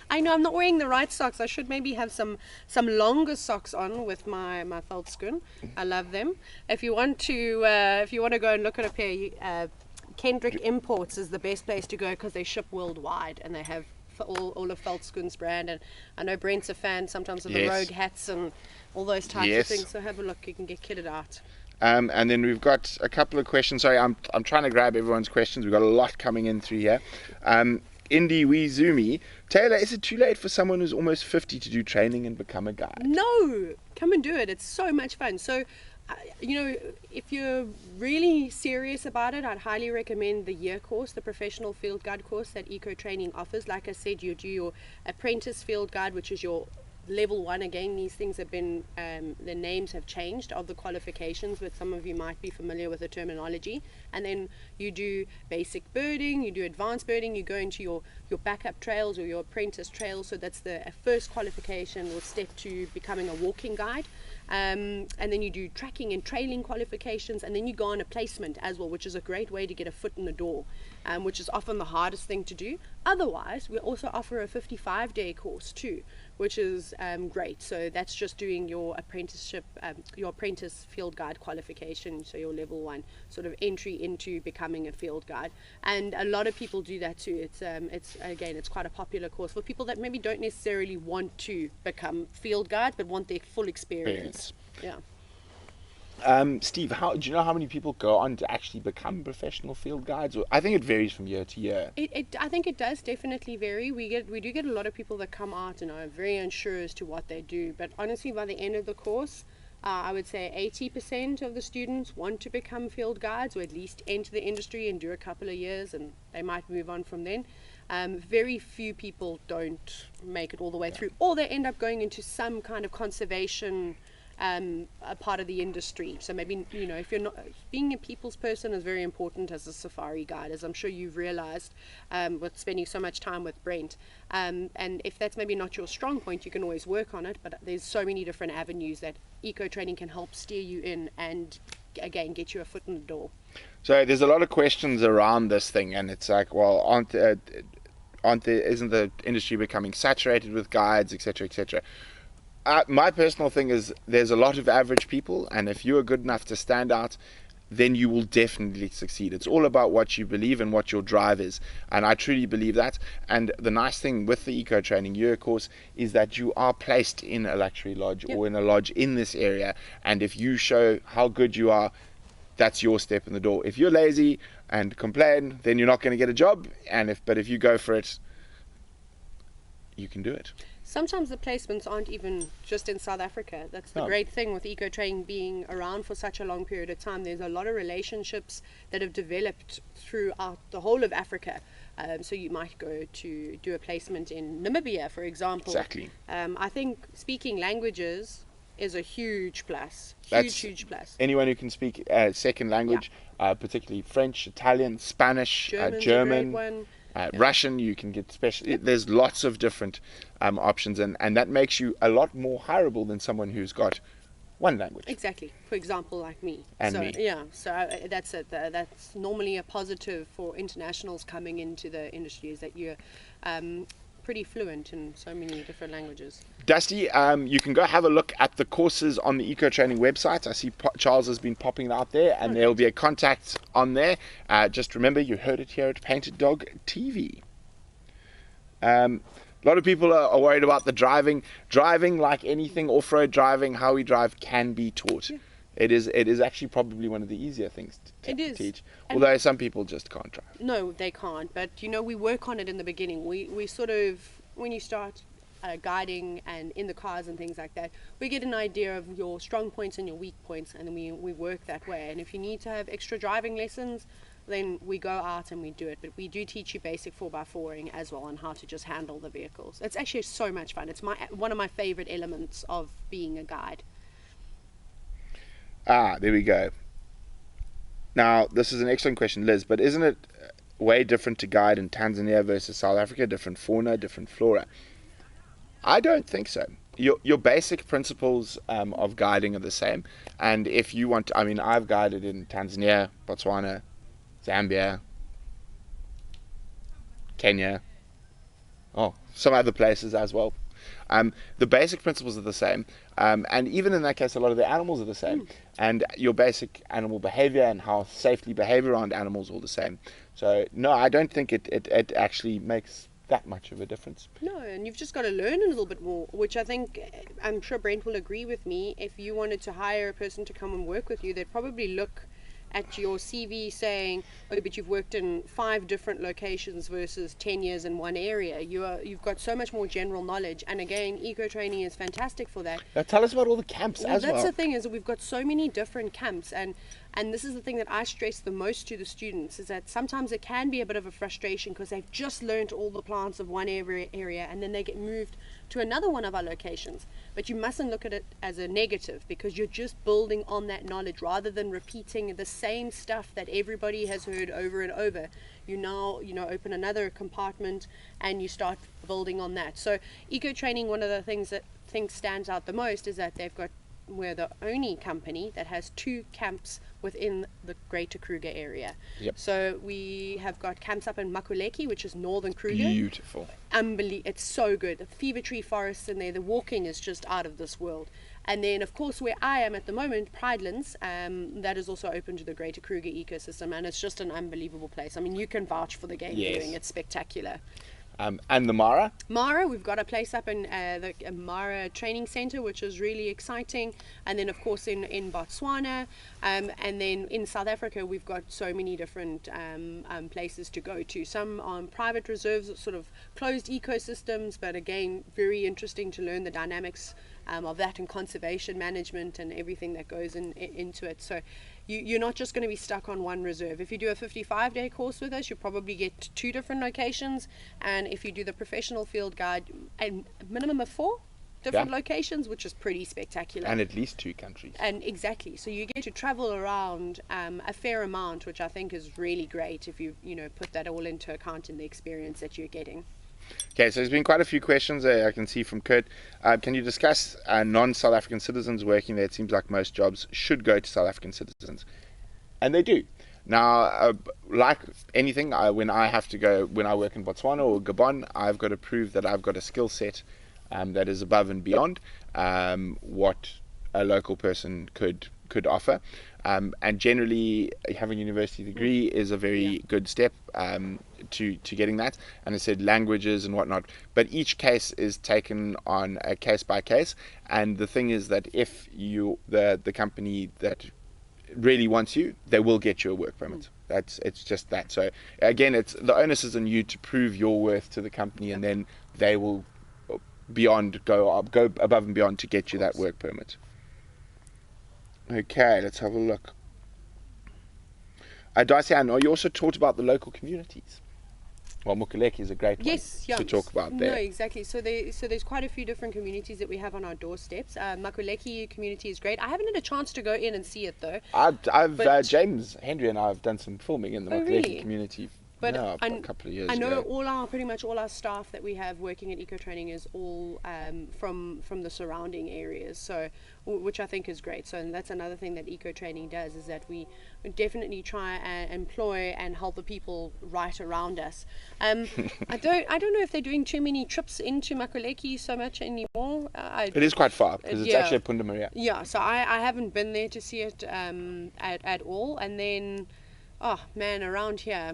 Speaker 2: I know I'm not wearing the right socks. I should maybe have some longer socks on with my veldskoen. I love them. If you want to go and look at a pair, Kendrick Imports is the best place to go because they ship worldwide and they have all of Veldskoen's brand. And I know Brent's a fan sometimes of the Rogue hats and all those types of things. So have a look. You can get kitted out.
Speaker 1: And then we've got a couple of questions. Sorry, I'm trying to grab everyone's questions. We've got a lot coming in through here. Indy Wizumi, Taylor, is it too late for someone who's almost 50 to do training and become a guide?
Speaker 2: No, come and do it. It's so much fun. So, you know, if you're really serious about it, I'd highly recommend the year course, the professional field guide course that EcoTraining offers. Like I said, you do your apprentice field guide, which is your level 1. Again, these things have been, the names have changed of the qualifications, but some of you might be familiar with the terminology. And then you do basic birding, you do advanced birding, you go into your backup trails or your apprentice trails. So that's the first qualification or step to becoming a walking guide. And then you do tracking and trailing qualifications, and then you go on a placement as well, which is a great way to get a foot in the door, which is often the hardest thing to do. Otherwise, we also offer a 55-day course too, which is great. So that's just doing your apprenticeship, your apprentice field guide qualification, so your level 1 sort of entry into becoming a field guide. And a lot of people do that too. It's quite a popular course for people that maybe don't necessarily want to become field guide, but want their full experience. Yeah.
Speaker 1: Steve, do you know how many people go on to actually become professional field guides? Or, I think it varies from year to year.
Speaker 2: I think it does definitely vary. We do get a lot of people that come out and are very unsure as to what they do. But honestly, by the end of the course, I would say 80% of the students want to become field guides, or at least enter the industry and do a couple of years, and they might move on from then. Very few people don't make it all the way through, or they end up going into some kind of conservation a part of the industry. So maybe, if you're not, being a people's person is very important as a safari guide, as I'm sure you've realized with spending so much time with Brent. And if that's maybe not your strong point, you can always work on it, but there's so many different avenues that eco-training can help steer you in and, again, get you a foot in the door.
Speaker 1: So there's a lot of questions around this thing, and it's like, well, isn't the industry becoming saturated with guides, etc., etc.? My personal thing is there's a lot of average people, and if you are good enough to stand out, then you will definitely succeed. It's all about what you believe and what your drive is, and I truly believe that. And the nice thing with the eco-training year course is that you are placed in a luxury lodge or in a lodge in this area, and if you show how good you are, that's your step in the door. If you're lazy and complain, then you're not going to get a job, but if you go for it, you can do it.
Speaker 2: Sometimes the placements aren't even just in South Africa. That's the great thing with eco-training being around for such a long period of time. There's a lot of relationships that have developed throughout the whole of Africa. So you might go to do a placement in Namibia, for example.
Speaker 1: Exactly.
Speaker 2: I think speaking languages is a huge plus. Huge plus.
Speaker 1: Anyone who can speak a second language, particularly French, Italian, Spanish, German. Russian, you can get special. There's lots of different options, and that makes you a lot more hireable than someone who's got one language.
Speaker 2: Exactly. For example, like me.
Speaker 1: And me.
Speaker 2: Yeah. So that's it. That's normally a positive for internationals coming into the industry, is that you're pretty fluent in so many different languages.
Speaker 1: Dusty, you can go have a look at the courses on the eco-training website. I see Charles has been popping it out there, and there'll be a contact on there. Just remember, you heard it here at Painted Dog TV. A lot of people are worried about the driving. Driving, like anything, off-road driving, how we drive can be taught. Yeah. It is actually probably one of the easier things to teach. Although some people just can't drive.
Speaker 2: No, they can't. But we work on it in the beginning. We sort of, when you start guiding and in the cars and things like that, we get an idea of your strong points and your weak points, and then we work that way. And if you need to have extra driving lessons, then we go out and we do it. But we do teach you basic 4x4ing as well, and how to just handle the vehicles. It's actually so much fun. It's one of my favorite elements of being a guide.
Speaker 1: There we go. Now, this is an excellent question, Liz, but isn't it way different to guide in Tanzania versus South Africa? Different fauna, different flora? I don't think so. Your basic principles of guiding are the same. And if you want to, I've guided in Tanzania, Botswana, Zambia, Kenya, some other places as well. The basic principles are the same, and even in that case, a lot of the animals are the same, and your basic animal behavior and how safely behave around animals are all the same. So no, I don't think it actually makes that much of a difference.
Speaker 2: No, and you've just got to learn a little bit more, which I'm sure Brent will agree with me. If you wanted to hire a person to come and work with you, they'd probably look at your CV saying, oh, but you've worked in 5 different locations versus 10 years in one area. You've got so much more general knowledge, and again, eco-training is fantastic for that.
Speaker 1: Now tell us about all the camps as well.
Speaker 2: That's the thing, is that we've got so many different camps, and this is the thing that I stress the most to the students, is that sometimes it can be a bit of a frustration because they've just learned all the plants of one area and then they get moved to another one of our locations. But you mustn't look at it as a negative, because you're just building on that knowledge rather than repeating the same stuff that everybody has heard over and over. You now open another compartment and you start building on that. So eco-training, one of the things that stands out the most is that we're the only company that has 2 camps within the Greater Kruger area.
Speaker 1: Yep.
Speaker 2: So we have got camps up in Makuleki, which is northern Kruger.
Speaker 1: Beautiful.
Speaker 2: It's so good. The fever tree forests in there, the walking is just out of this world. And then, of course, where I am at the moment, Pridelands, that is also open to the Greater Kruger ecosystem, and it's just an unbelievable place. You can vouch for the game doing. It's spectacular.
Speaker 1: And the Mara?
Speaker 2: Mara, we've got a place up in the Mara Training Center, which is really exciting. And then, of course, in Botswana. And then in South Africa, we've got so many different places to go to. Some on private reserves, sort of closed ecosystems, but again, very interesting to learn the dynamics of that, and conservation management and everything that goes into it. So you're not just going to be stuck on one reserve. If you do a 55-day course with us, you'll probably get 2 different locations, and if you do the professional field guide, a minimum of 4 different locations, which is pretty spectacular.
Speaker 1: And at least 2 countries.
Speaker 2: And exactly, so you get to travel around a fair amount, which I think is really great if you put that all into account in the experience that you're getting.
Speaker 1: Okay, so there's been quite a few questions there I can see from Kurt. Can you discuss non-South African citizens working there? It seems like most jobs should go to South African citizens, and they do. Now, like anything, when I work in Botswana or Gabon, I've got to prove that I've got a skill set that is above and beyond what a local person could offer. And generally, having a university degree is a very good step to getting that. And I said languages and whatnot. But each case is taken on a case by case. And the thing is that if the company that really wants you, they will get you a work permit. It's just that. So again, it's the onus is on you to prove your worth to the company, and then they will go above and beyond to get you that work permit. Okay, let's have a look. Darcy, I know you also talked about the local communities. Well, Mukuleki is a great one to talk about there.
Speaker 2: No, exactly. So there's quite a few different communities that we have on our doorsteps. Mukuleki community is great. I haven't had a chance to go in and see it though.
Speaker 1: James Henry and I have done some filming in the Mukuleki community.
Speaker 2: But
Speaker 1: a couple of years
Speaker 2: I know
Speaker 1: ago.
Speaker 2: pretty much all our staff that we have working at EcoTraining is all from the surrounding areas, so which I think is great. So and that's another thing that EcoTraining does, is that we definitely try and employ and help the people right around us. I don't know if they're doing too many trips into Mukuleki so much anymore.
Speaker 1: It is quite far because it's actually at Punda Maria.
Speaker 2: Yeah, so I haven't been there to see it at all. And then, around here,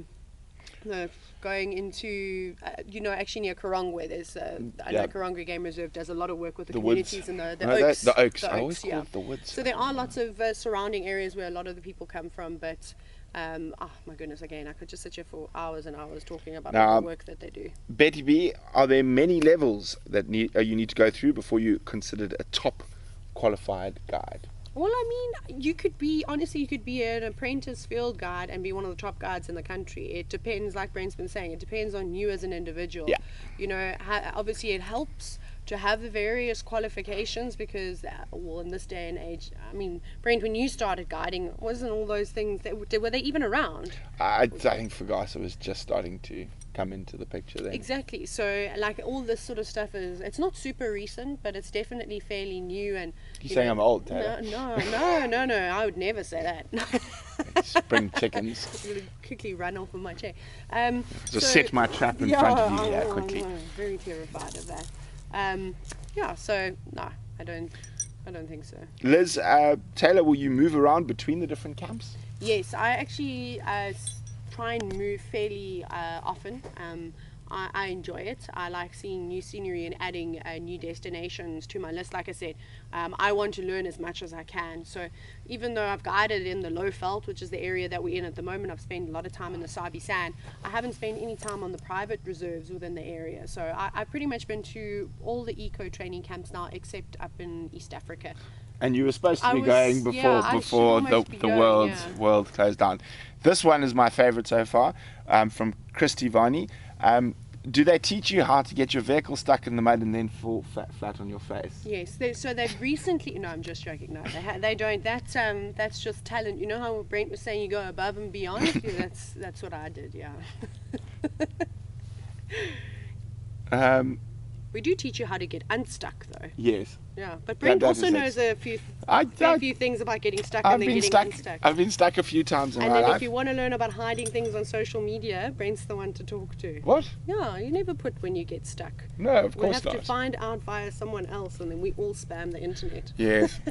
Speaker 2: going into actually near Karongwe, there's I know Karongwe Game Reserve does a lot of work with the communities and the oaks.
Speaker 1: The oaks. I always call it the woods.
Speaker 2: So there are lots of surrounding areas where a lot of the people come from, but my goodness, again, I could just sit here for hours and hours talking about all the work that they do.
Speaker 1: Betty B, are there many levels that you need to go through before you're considered a top qualified guide?
Speaker 2: Well, I mean, you could be an apprentice field guide and be one of the top guides in the country. It depends, like Brent's been saying, it depends on you as an individual. Yeah. Obviously it helps to have the various qualifications because, in this day and age, I mean, Brent, when you started guiding, wasn't all those things, were they even around?
Speaker 1: I think Fugasa was just starting to come into the picture then.
Speaker 2: Exactly. So, like, all this sort of stuff it's not super recent, but it's definitely fairly new. And
Speaker 1: you're saying I'm old, Taylor?
Speaker 2: No, I would never say that.
Speaker 1: Spring chickens.
Speaker 2: I'm going to quickly run off of my chair.
Speaker 1: So set my trap in front of you quickly.
Speaker 2: I'm very terrified of that. So no, I don't think so.
Speaker 1: Liz, Taylor, will you move around between the different camps?
Speaker 2: Yes, I actually try and move fairly often. I enjoy it. I like seeing new scenery and adding new destinations to my list. Like I said, I want to learn as much as I can. So even though I've guided in the low veld, which is the area that we're in at the moment, I've spent a lot of time in the Sabi Sand. I haven't spent any time on the private reserves within the area. So I've pretty much been to all the eco-training camps now, except up in East Africa.
Speaker 1: And you were supposed to be going before the world closed down. This one is my favorite so far, from Christy Varney. Do they teach you how to get your vehicle stuck in the mud and then fall flat on your face?
Speaker 2: Yes. So they've recently... No, I'm just joking. No, they don't. That's just talent. You know how Brent was saying you go above and beyond? That's what I did, yeah. We do teach you how to get unstuck, though.
Speaker 1: Yes.
Speaker 2: Yeah, but Brent also knows a few things about getting stuck and then getting unstuck.
Speaker 1: I've been stuck a few times in my life.
Speaker 2: And then if you want to learn about hiding things on social media, Brent's the one to talk to.
Speaker 1: What?
Speaker 2: Yeah, you never put when you get stuck.
Speaker 1: No, of course not.
Speaker 2: We have to find out via someone else, and then we all spam the internet.
Speaker 1: Yes.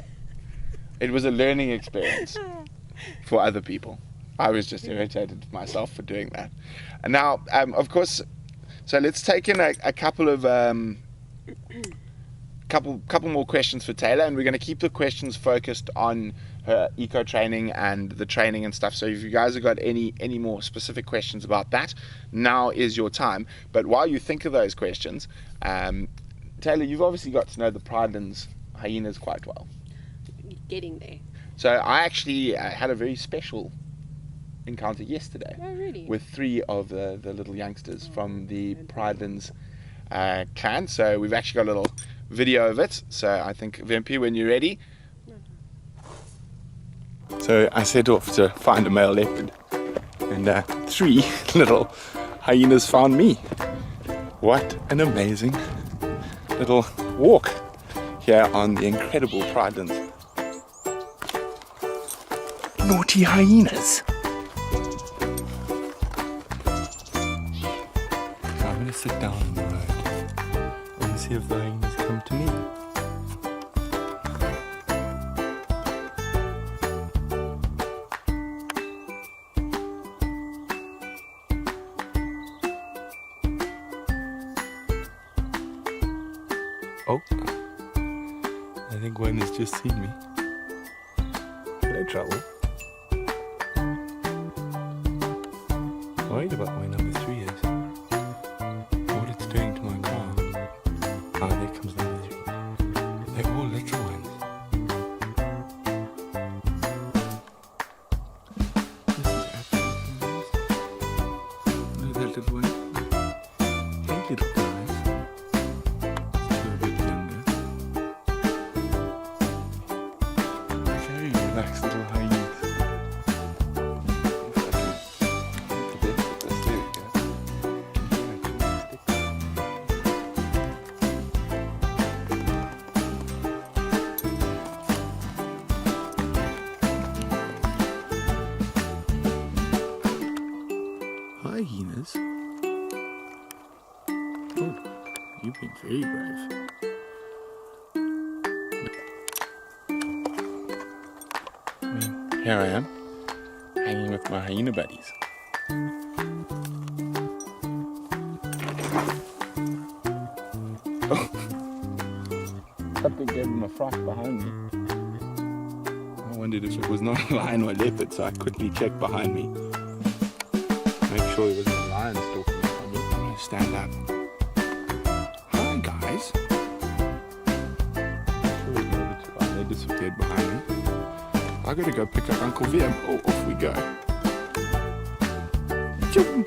Speaker 1: It was a learning experience for other people. I was just irritated myself for doing that. And now, of course, so let's take in a couple of... couple more questions for Taylor, and we're going to keep the questions focused on her eco training and the training and stuff. So if you guys have got any more specific questions about that, now is your time. But while you think of those questions, Taylor, you've obviously got to know the Pridelands hyenas quite well.
Speaker 2: Getting there.
Speaker 1: So I actually had a very special encounter yesterday.
Speaker 2: Oh, really?
Speaker 1: With 3 of the little youngsters from the Pridelands clan. So we've actually got a little video of it. So I think, Vempi, when you're ready. So I set off to find a male leopard, and 3 little hyenas found me. What an amazing little walk here on the incredible Pridelands. Naughty hyenas. So I'm going to sit down on the road and see if the hyenas come to me. Oh, I think one has just seen me. Hello, trouble. Worried about where number 3 is. What it's doing to my car. Ah, there comes number 3. They're all little ones. This is absolutely nice. Look at that little one. Hey, little guys. Relaxed little hyenas. Hyenas? Oh, you've been very brave. Here I am, hanging with my hyena buddies. Oh. Something gave him a fright behind me. I wondered if it was not a lion or a leopard, so I quickly checked behind me. Make sure there wasn't a lion stalking me. I'm going to stand up. Hi guys. They disappeared behind me. I gotta go pick up Uncle Vim. Oh, off we go.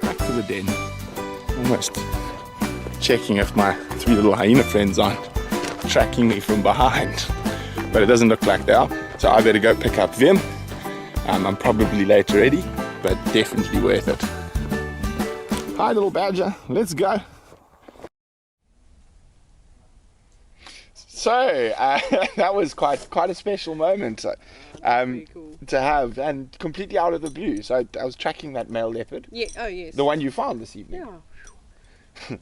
Speaker 1: Back to the den. Almost checking if my 3 little hyena friends aren't tracking me from behind. But it doesn't look like they are. So I better go pick up Vim. I'm probably late already, but definitely worth it. Hi little badger, let's go. So that was quite a special moment
Speaker 2: Cool.
Speaker 1: to have, and completely out of the blue. So I was tracking that male leopard.
Speaker 2: Yeah. Oh, yes.
Speaker 1: The one you found this evening.
Speaker 2: Yeah.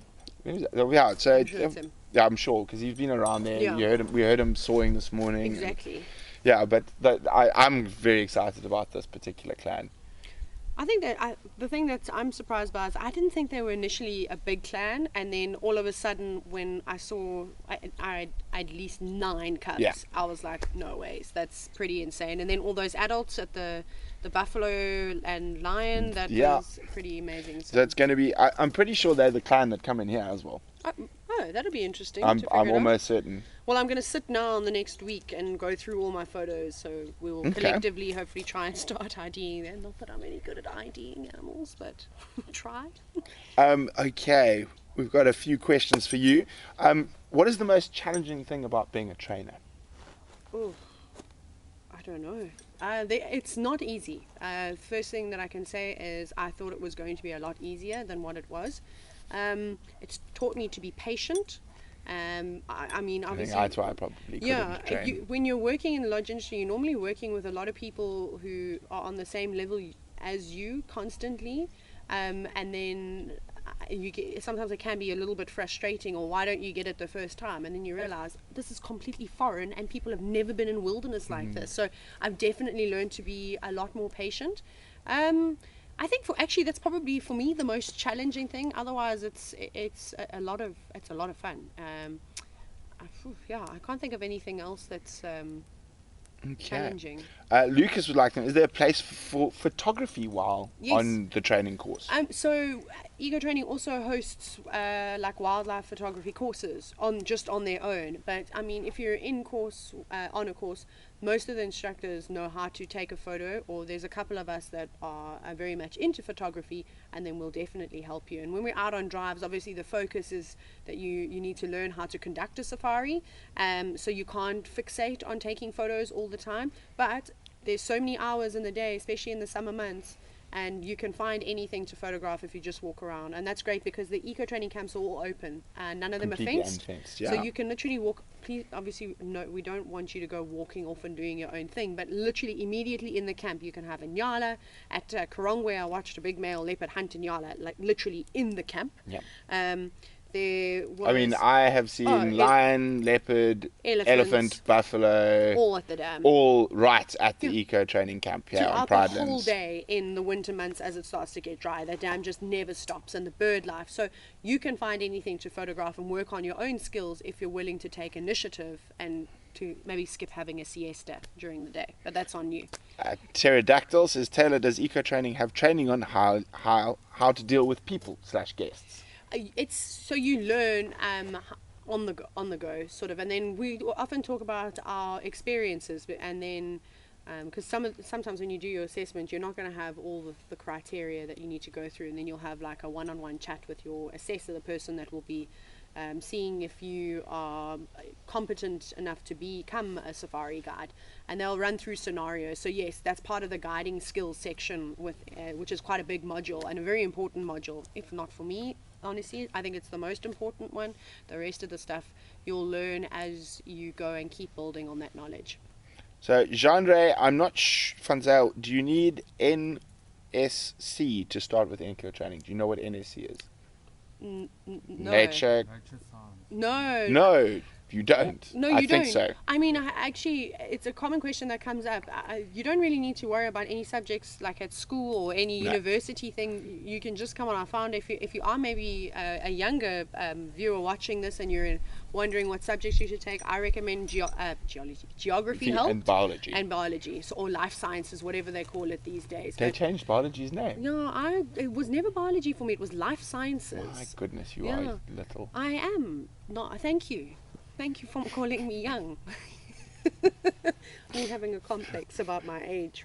Speaker 1: Yeah. So
Speaker 2: I'm sure it's him.
Speaker 1: yeah, I'm sure because he's been around there.
Speaker 2: Yeah.
Speaker 1: We heard him sawing this morning.
Speaker 2: Exactly.
Speaker 1: Yeah, but I'm very excited about this particular clan.
Speaker 2: I think that the thing that I'm surprised by is I didn't think they were initially a big clan, and then all of a sudden when I saw I at least 9 cubs,
Speaker 1: Yeah.
Speaker 2: I was like, no ways, that's pretty insane. And then all those adults at the buffalo and lion, that
Speaker 1: Yeah.
Speaker 2: was pretty amazing.
Speaker 1: So it's going to be. I'm pretty sure they're the clan that come in here as well.
Speaker 2: Oh, that'll be interesting.
Speaker 1: I'm
Speaker 2: to figure it out.
Speaker 1: almost certain.
Speaker 2: Well, I'm going to sit now in the next week and go through all my photos, so we will collectively hopefully try and start IDing them. Not that I'm any good at IDing animals, but try.
Speaker 1: Okay, we've got a few questions for you. What is the most challenging thing about being a trainer?
Speaker 2: Oh, I don't know. It's not easy. First thing that I can say is I thought it was going to be a lot easier than what it was. It's taught me to be patient. I mean, obviously,
Speaker 1: I think that's why I probably couldn't train.
Speaker 2: when you're working in the lodge industry, you're normally working with a lot of people who are on the same level as you constantly, and then sometimes it can be a little bit frustrating, or why don't you get it the first time, and then you realize this is completely foreign and people have never been in wilderness like this. So I've definitely learned to be a lot more patient. I think that's probably for me the most challenging thing. Otherwise, it's a lot of fun. I can't think of anything else that's challenging.
Speaker 1: Lucas would like to know, is there a place for photography while on the training course?
Speaker 2: So EcoTraining also hosts like wildlife photography courses on their own. But I mean, if you're in course on a course, most of the instructors know how to take a photo, or there's a couple of us that are very much into photography, and then we'll definitely help you. And when we're out on drives, obviously the focus is that you need to learn how to conduct a safari, so you can't fixate on taking photos all the time, but there's so many hours in the day, especially in the summer months, and you can find anything to photograph if you just walk around. And that's great because the eco-training camps are all open and none of them are fenced.
Speaker 1: Yeah.
Speaker 2: So you can literally walk. Please, obviously, no, we don't want you to go walking off and doing your own thing, but literally immediately in the camp you can have a nyala. At Karongwe, I watched a big male leopard hunt a nyala, like literally in the camp.
Speaker 1: Yeah.
Speaker 2: I
Speaker 1: mean, I have seen lion, leopard, elephant, buffalo,
Speaker 2: all at the dam,
Speaker 1: all right at the eco-training camp here on Pride
Speaker 2: the whole day in the winter months as it starts to get dry. The dam just never stops, and the bird life. So you can find anything to photograph and work on your own skills if you're willing to take initiative and to maybe skip having a siesta during the day. But that's on you.
Speaker 1: Pterodactyl says, Taylor, does eco-training have training on how to deal with people / guests?
Speaker 2: It's so you learn on the go sort of, and then we often talk about our experiences, and then because sometimes when you do your assessment, you're not going to have all the criteria that you need to go through, and then you'll have like a one-on-one chat with your assessor, the person that will be seeing if you are competent enough to become a safari guide, and they'll run through scenarios. So yes, that's part of the guiding skills section, which is quite a big module and a very important module. If not, for me, honestly, I think it's the most important one. The rest of the stuff you'll learn as you go and keep building on that knowledge.
Speaker 1: So genre, I'm not Fanzel, do you need NSC to start with eco-training? Do you know what NSC is?
Speaker 2: No.
Speaker 1: Nature
Speaker 3: science.
Speaker 1: No, you don't.
Speaker 2: No, you
Speaker 1: I
Speaker 2: don't.
Speaker 1: think so.
Speaker 2: I mean, actually, it's a common question that comes up. You don't really need to worry about any subjects like at school or any university thing. You can just come on our founder. If you are maybe a younger viewer watching this and you're wondering what subjects you should take, I recommend geography
Speaker 1: and biology.
Speaker 2: So, or life sciences, whatever they call it these days.
Speaker 1: They changed biology's name.
Speaker 2: No, it was never biology for me. It was life sciences.
Speaker 1: My goodness, you are little.
Speaker 2: I am. Not. Thank you. Thank you for calling me young. I'm having a complex about my age.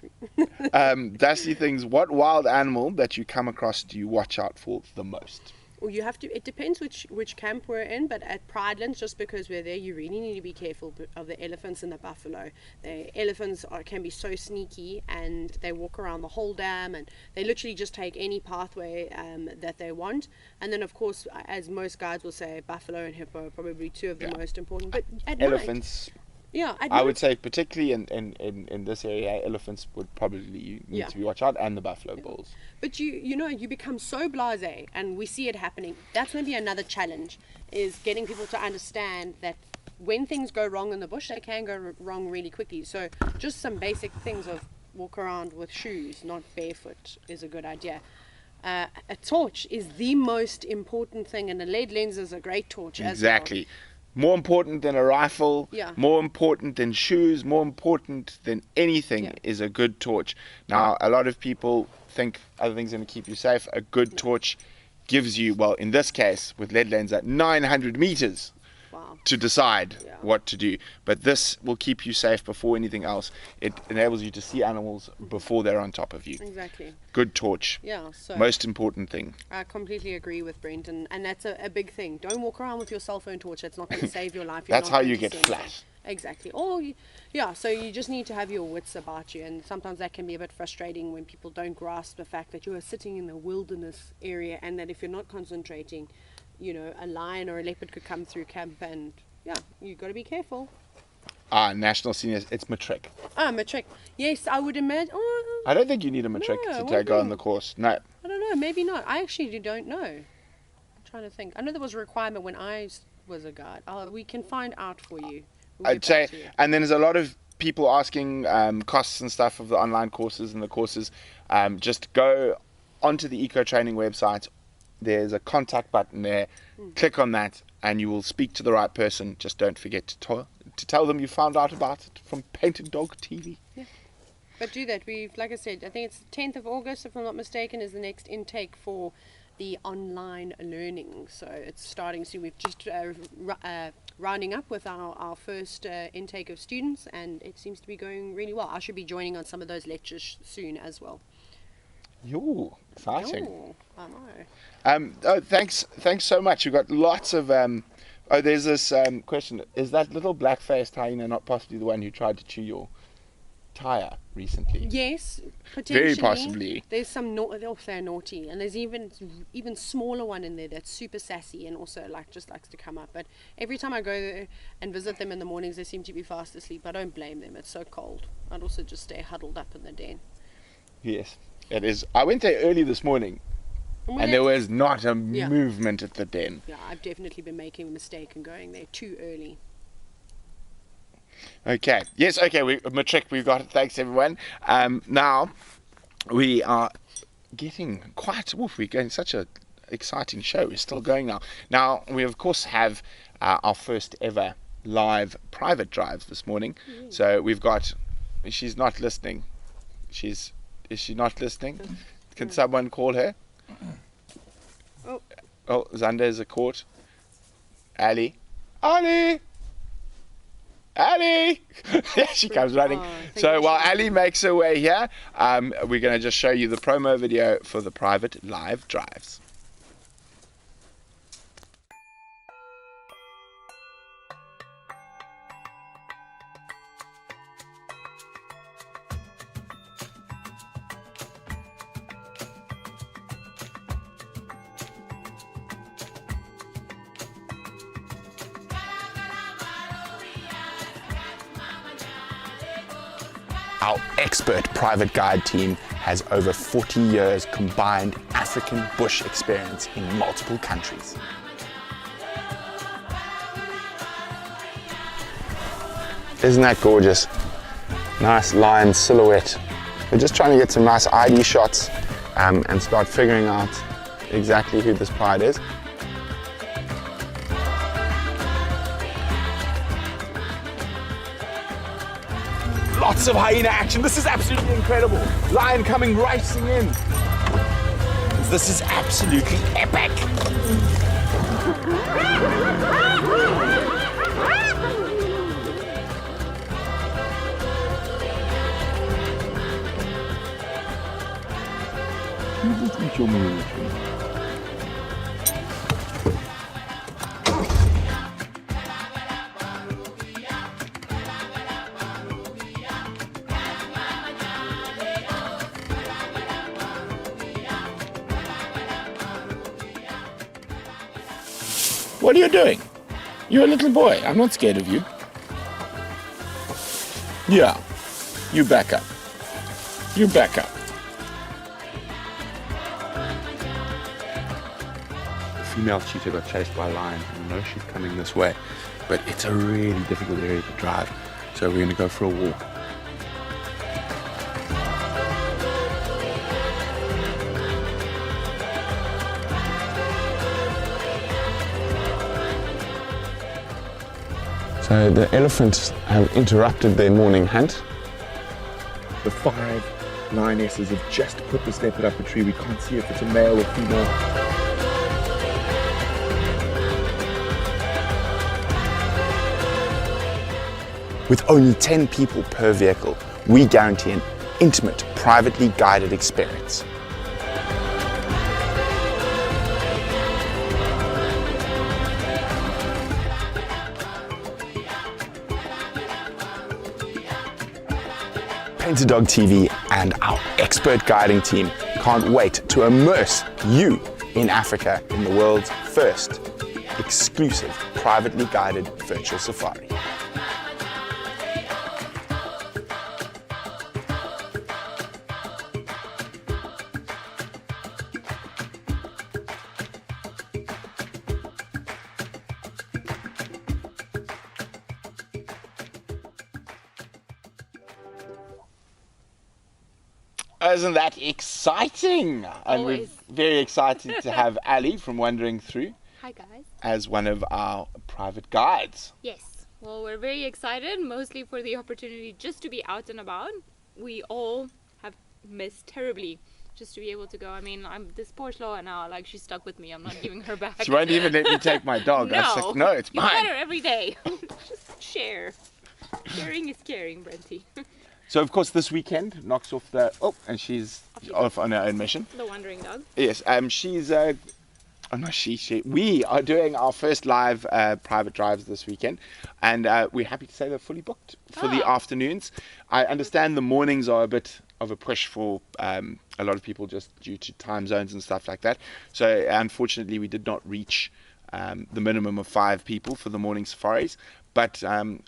Speaker 1: Dusty things. What wild animal that you come across do you watch out for the most?
Speaker 2: Well, you have to. It depends which camp we're in, but at Pridelands, just because we're there, you really need to be careful of the elephants and the buffalo. The elephants can be so sneaky, and they walk around the whole dam, and they literally just take any pathway that they want. And then, of course, as most guides will say, buffalo and hippo are probably two of the most important. But at
Speaker 1: elephants.
Speaker 2: Night, yeah,
Speaker 1: I would say particularly in this area, elephants would probably need to be watched out, and the buffalo bulls.
Speaker 2: But you become so blasé, and we see it happening. That's maybe another challenge, is getting people to understand that when things go wrong in the bush, they can go wrong really quickly. So just some basic things of walk around with shoes, not barefoot, is a good idea. A torch is the most important thing, and a lead lens is a great torch as well.
Speaker 1: Exactly. More important than a rifle, more important than shoes, more important than anything is a good torch. Now, a lot of people think other things are going to keep you safe. A good torch gives you, well, in this case, with lead lens, at 900 meters to decide what to do. But this will keep you safe before anything else. It enables you to see animals before they're on top of you.
Speaker 2: Exactly.
Speaker 1: Good torch.
Speaker 2: Yeah. So
Speaker 1: most important thing.
Speaker 2: I completely agree with Brent, and that's a big thing. Don't walk around with your cell phone torch. That's not going to save your life.
Speaker 1: That's how you get flash.
Speaker 2: Exactly. So you just need to have your wits about you, and sometimes that can be a bit frustrating when people don't grasp the fact that you are sitting in the wilderness area, and that if you're not concentrating, a lion or a leopard could come through camp, and you've got to be careful.
Speaker 1: National seniors, it's matric.
Speaker 2: Matric. Yes, I would imagine.
Speaker 1: I don't think you need a matric to go on the course. No.
Speaker 2: I don't know. Maybe not. I actually don't know. I'm trying to think. I know there was a requirement when I was a guide. We can find out for you.
Speaker 1: I'd say, and then there's a lot of people asking costs and stuff of the online courses and the courses. Just go onto the EcoTraining website. There's a contact button there. Click on that, and you will speak to the right person. Just don't forget to to tell them you found out about it from Painted Dog TV?
Speaker 2: Yeah. But do that. Like I said, I think it's 10th of August, if I'm not mistaken, is the next intake for the online learning. So it's starting soon. We've just rounding up with our first intake of students, and it seems to be going really well. I should be joining on some of those lectures soon as well.
Speaker 1: Yo, exciting.
Speaker 2: Yo, I know.
Speaker 1: Thanks so much. You've got lots of there's this question. Is that little black-faced hyena not possibly the one who tried to chew your tire recently?
Speaker 2: Yes, potentially.
Speaker 1: Very possibly.
Speaker 2: There's some they're naughty, and there's even smaller one in there that's super sassy and also just likes to come up. But every time I go there and visit them in the mornings, they seem to be fast asleep. I don't blame them. It's so cold. I'd also just stay huddled up in the den.
Speaker 1: Yes, it is. I went there early this morning, and there was not a movement at the den.
Speaker 2: Yeah, I've definitely been making a mistake and going there too early.
Speaker 1: Okay. Yes. Okay. Matric. We've got it. Thanks, everyone. Now we are getting quite. We're getting such a exciting show. We're still going now. Now we of course have our first ever live private drive this morning. So we've got. She's not listening. Is she not listening? Can someone call her? Oh, Zander is a court. Ali. She comes running. So while Ali makes her way here, we're going to just show you the promo video for the private live drives. Our expert private guide team has over 40 years combined African bush experience in multiple countries. Isn't that gorgeous? Nice lion silhouette. We're just trying to get some nice ID shots and start figuring out exactly who this pride is. Lots of hyena action. This is absolutely incredible. Lion coming racing in. This is absolutely epic. What are you doing? You're a little boy. I'm not scared of you. Yeah. You back up. You back up. The female cheetah got chased by a lion. I know she's coming this way, but it's a really difficult area to drive. So we're going to go for a walk. So the elephants have interrupted their morning hunt. The 5 lionesses have just put this leopard up a tree. We can't see if it's a male or female. With only 10 people per vehicle, we guarantee an intimate, privately guided experience. Painted Dog TV and our expert guiding team can't wait to immerse you in Africa in the world's first exclusive privately guided virtual safari. Isn't that exciting? And we're very excited to have Ali from Wandering Through.
Speaker 3: Hi guys.
Speaker 1: As one of our private guides.
Speaker 3: Yes. Well, we're very excited, mostly for the opportunity just to be out and about. We all have missed terribly just to be able to go. I mean, I'm this poor Sloa now, like she's stuck with me. I'm not giving her back.
Speaker 1: She won't even let me take my dog.
Speaker 3: No,
Speaker 1: I was like, no, it's
Speaker 3: you
Speaker 1: mine.
Speaker 3: let her every day. Just share. Sharing is caring, Brenty.
Speaker 1: So, of course, this weekend knocks off the... Oh, and she's off on her own mission.
Speaker 3: The wandering dog.
Speaker 1: Yes, she's... Oh, no, we are doing our first live private drives this weekend, and we're happy to say they're fully booked for the afternoons. I understand the mornings are a bit of a push for a lot of people just due to time zones and stuff like that. So unfortunately, we did not reach the minimum of 5 people for the morning safaris. But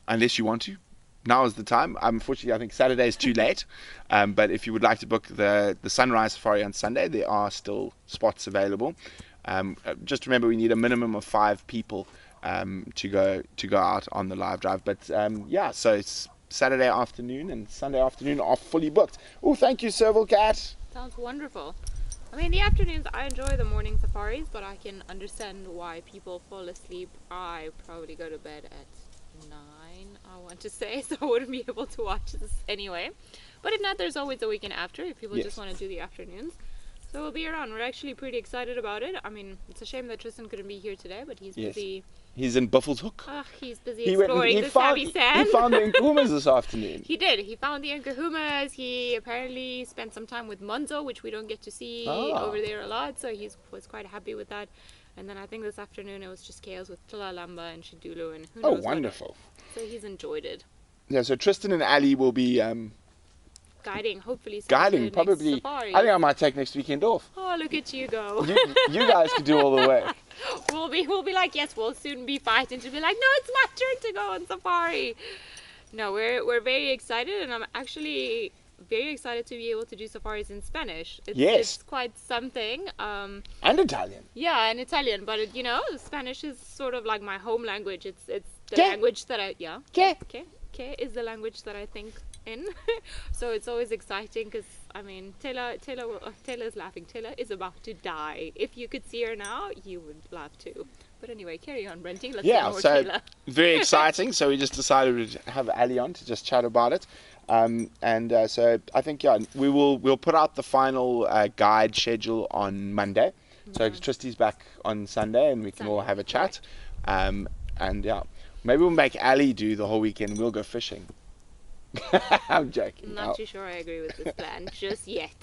Speaker 1: unless you want to, now is the time. Unfortunately, I think Saturday is too late. But if you would like to book the sunrise safari on Sunday, there are still spots available. Just remember, we need a minimum of 5 people to go out on the live drive. But yeah, so it's Saturday afternoon and Sunday afternoon are fully booked. Oh, thank you, Serval Cat.
Speaker 3: Sounds wonderful. I mean, the afternoons, I enjoy the morning safaris, but I can understand why people fall asleep. I probably go to bed at 9, I want to say, so I wouldn't be able to watch this anyway. But if not, there's always a weekend after if people just want to do the afternoons. So we'll be around. We're actually pretty excited about it. I mean, it's a shame that Tristan couldn't be here today, but he's busy.
Speaker 1: He's in Buffelshoek.
Speaker 3: He's busy exploring the savvy sand.
Speaker 1: He found the Nkuhumas this afternoon.
Speaker 3: He did. He found the Nkuhumas. He apparently spent some time with Monzo, which we don't get to see over there a lot. So he was quite happy with that. And then I think this afternoon it was just chaos with Tlalamba and Shidulu and who knows.
Speaker 1: Oh, wonderful.
Speaker 3: So he's enjoyed it.
Speaker 1: Yeah, so Tristan and Ali will be...
Speaker 3: guiding, hopefully.
Speaker 1: Guiding, probably. I think I might take next weekend off.
Speaker 3: Oh, look at you go.
Speaker 1: You guys can do all the work.
Speaker 3: We'll be like, yes, we'll soon be fighting to be like, no, it's my turn to go on safari. No, we're very excited, and I'm actually very excited to be able to do safaris in Spanish. It's quite something. And
Speaker 1: Italian.
Speaker 3: Yeah, and Italian, but Spanish is sort of like my home language. It's the language that I Que is the language that I think in. So it's always exciting because I mean Tayla is laughing. Tayla is about to die. If you could see her now, you would laugh too. But anyway, carry on, Brenty. Let's get more Tayla.
Speaker 1: Very exciting. So we just decided to have Ali on to just chat about it. So I think we'll put out the final guide schedule on Monday. So Tristy's back on Sunday and we can all have a chat. Right. Maybe we'll make Ali do the whole weekend. We'll go fishing. I'm joking.
Speaker 3: I'm not too sure I agree with this plan just yet.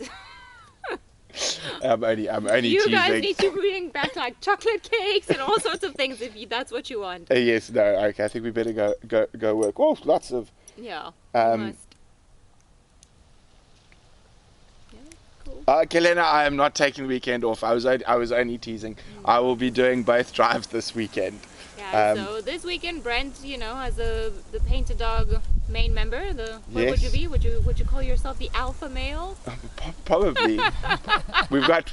Speaker 1: I'm only
Speaker 3: you
Speaker 1: teasing.
Speaker 3: Guys need to bring back like chocolate cakes and all sorts of things if that's what you want.
Speaker 1: Yes, no, okay. I think we better go work. Oh, lots of.
Speaker 3: Yeah.
Speaker 1: Cool. Kelena, I am not taking the weekend off. I was only teasing. I will be doing both drives this weekend.
Speaker 3: Yeah, so this weekend Brent, as the painted dog main member, what would you be? Would you call yourself the alpha male?
Speaker 1: Probably. we've got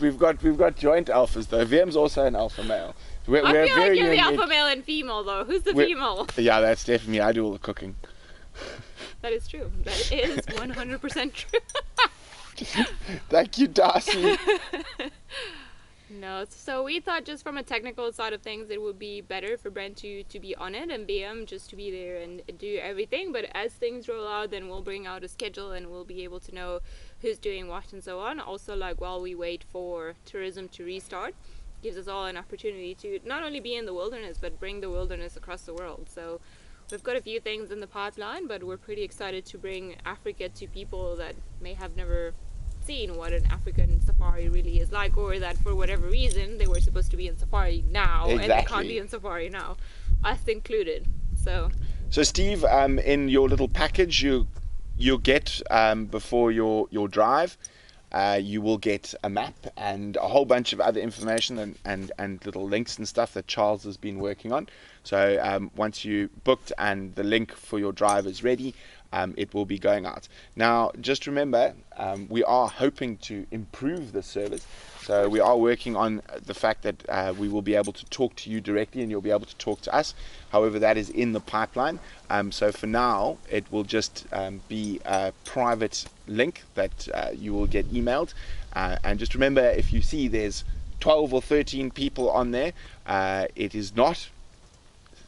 Speaker 1: joint alphas though. VM's also an alpha male.
Speaker 3: I feel like you're the alpha male and female though. Who's the female?
Speaker 1: Yeah, that's definitely me. I do all the cooking.
Speaker 3: That is true. That is 100% true.
Speaker 1: Thank you, Darcy.
Speaker 3: No, so we thought just from a technical side of things it would be better for Brent to be on it and BM just to be there and do everything, but as things roll out then we'll bring out a schedule and we'll be able to know who's doing what and so on. Also, like while we wait for tourism to restart, gives us all an opportunity to not only be in the wilderness but bring the wilderness across the world. So we've got a few things in the pipeline, but we're pretty excited to bring Africa to people that may have never seen what an African safari really is like, or that for whatever reason they were supposed to be in safari now and they can't be in safari now, us included. So
Speaker 1: Steve, in your little package you'll get before your drive, you will get a map and a whole bunch of other information and little links and stuff that Charles has been working on. So once you booked and the link for your drive is ready, it will be going out. Now, just remember, we are hoping to improve the service. So we are working on the fact that we will be able to talk to you directly and you'll be able to talk to us. However, that is in the pipeline. So for now, it will just be a private link that you will get emailed. And just remember, if you see there's 12 or 13 people on there, it is not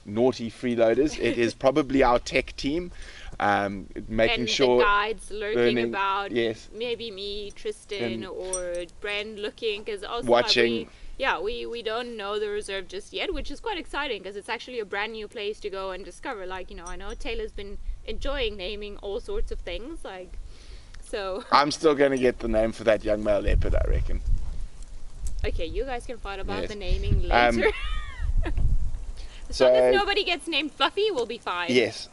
Speaker 1: naughty freeloaders. It is probably our tech team, making
Speaker 3: and
Speaker 1: sure
Speaker 3: the guides lurking
Speaker 1: learning,
Speaker 3: about.
Speaker 1: yes,
Speaker 3: Maybe me, Tristan, or Brent looking, because also
Speaker 1: watching.
Speaker 3: we don't know the reserve just yet, which is quite exciting because it's actually a brand new place to go and discover. Like, I know Taylor's been enjoying naming all sorts of things, like, so.
Speaker 1: I'm still going to get the name for that young male leopard, I reckon.
Speaker 3: Okay, you guys can fight about
Speaker 1: Yes.
Speaker 3: the naming later. As long as nobody gets named Fluffy, we'll be fine.
Speaker 1: Yes.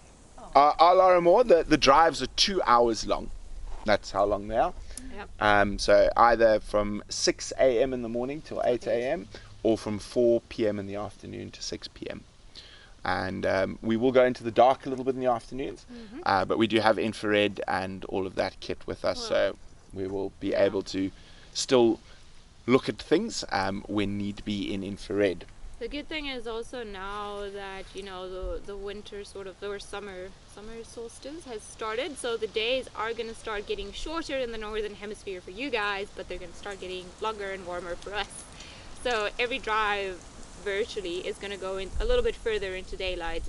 Speaker 1: Our Larimore, the drives are 2 hours long. That's how long they are.
Speaker 3: Yep.
Speaker 1: So either from 6 a.m. in the morning till 8 a.m. or from 4 p.m. in the afternoon to 6 p.m. And we will go into the dark a little bit in the afternoons, but we do have infrared and all of that kit with us, so we will be able to still look at things when need be in infrared.
Speaker 3: The good thing is also now that the winter or summer solstice has started, so the days are going to start getting shorter in the northern hemisphere for you guys, but they're going to start getting longer and warmer for us. So every drive virtually is going to go in a little bit further into daylight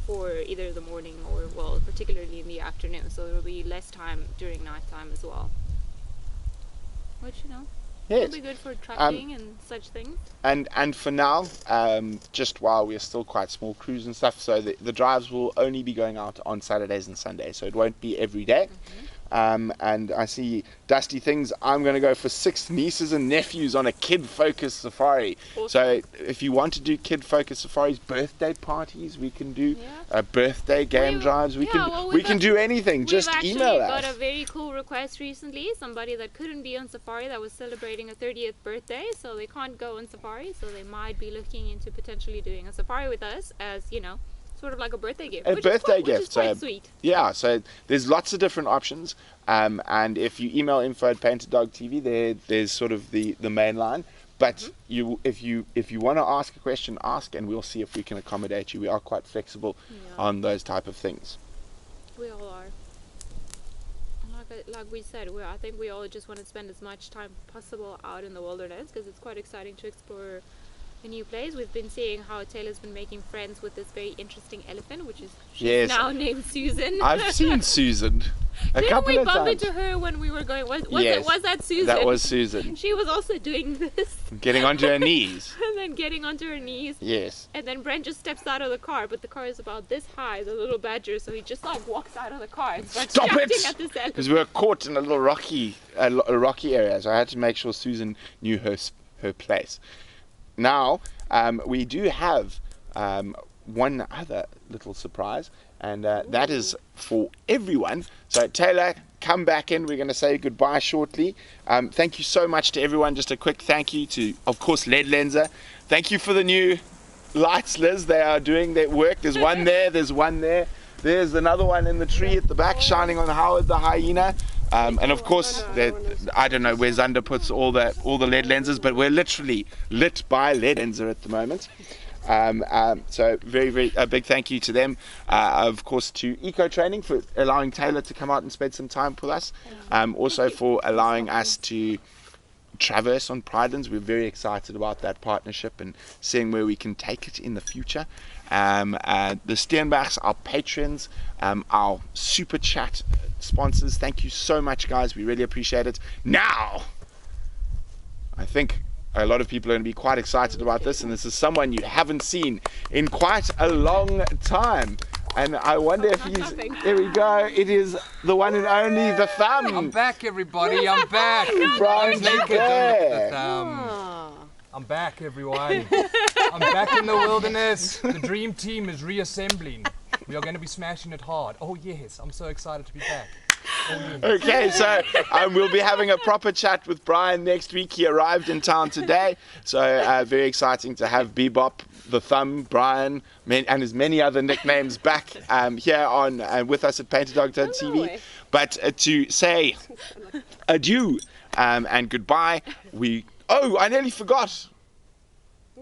Speaker 3: for either the morning or particularly in the afternoon. So there will be less time during nighttime as well, which
Speaker 1: Yes.
Speaker 3: will be good for tracking and such things.
Speaker 1: And for now, just while we're still quite small crews and stuff, so the drives will only be going out on Saturdays and Sundays, so it won't be every day. And I see Dusty Things, I'm going to go for 6 nieces and nephews on a kid-focused safari.
Speaker 3: Awesome.
Speaker 1: So if you want to do kid-focused safaris, birthday parties we can do, birthday game drives, we can do anything. Just email us.
Speaker 3: We've actually got a very cool request recently, somebody that couldn't be on safari that was celebrating a 30th birthday, so they can't go on safari, so they might be looking into potentially doing a safari with us as, sort of like a birthday gift.
Speaker 1: Which is
Speaker 3: quite sweet.
Speaker 1: Yeah, so there's lots of different options. And if you email info@paintedogtv, there's sort of the main line. But if you want to ask a question, ask, and we'll see if we can accommodate you. We are quite flexible on those type of things.
Speaker 3: We all are. Like we said, I think we all just want to spend as much time possible out in the wilderness because it's quite exciting to explore a new place. We've been seeing how Taylor's been making friends with this very interesting elephant, which is now named Susan.
Speaker 1: I've seen Susan a couple of times.
Speaker 3: Didn't we bump into her when we were going? Was that Susan?
Speaker 1: That was Susan.
Speaker 3: She was also doing this.
Speaker 1: Getting onto her knees.
Speaker 3: And then getting onto her knees.
Speaker 1: Yes.
Speaker 3: And then Brent just steps out of the car, but the car is about this high, the little badger, so he just walks out of the car and starts shouting at this elephant.
Speaker 1: Because we were caught in a little rocky area, so I had to make sure Susan knew her place. Now, we do have one other little surprise, and that is for everyone. So, Taylor, come back in. We're going to say goodbye shortly. Thank you so much to everyone. Just a quick thank you to, of course, LED Lenser. Thank you for the new lights, Liz. They are doing their work. There's one there. There's one there. There's another one in the tree at the back, shining on Howard the hyena. And of course, I don't know where Zander puts all the LED lenses, but we're literally lit by LED lenser at the moment. So very, very a big thank you to them. Of course, to EcoTraining for allowing Taylor to come out and spend some time with us. Also for allowing us to traverse on Pridelands. We're very excited about that partnership and seeing where we can take it in the future. The Steenbachs, our patrons, our super chat sponsors, thank you so much, guys. We really appreciate it. Now, I think a lot of people are going to be quite excited about this, and this is someone you haven't seen in quite a long time. And I wonder if he's... There we go. It is the one and only the Thumb.
Speaker 4: I'm back, everybody. I'm back.
Speaker 1: Brian's there.
Speaker 4: I'm back, everyone. I'm back in the wilderness. The dream team is reassembling. We are going to be smashing it hard. Oh, yes. I'm so excited to be back. Oh, yes.
Speaker 1: Okay, so we'll be having a proper chat with Brian next week. He arrived in town today. So very exciting to have Bebop, the Thumb, Brian, and his many other nicknames back here on with us at PaintedDog.tv. But to say adieu and goodbye, I nearly forgot.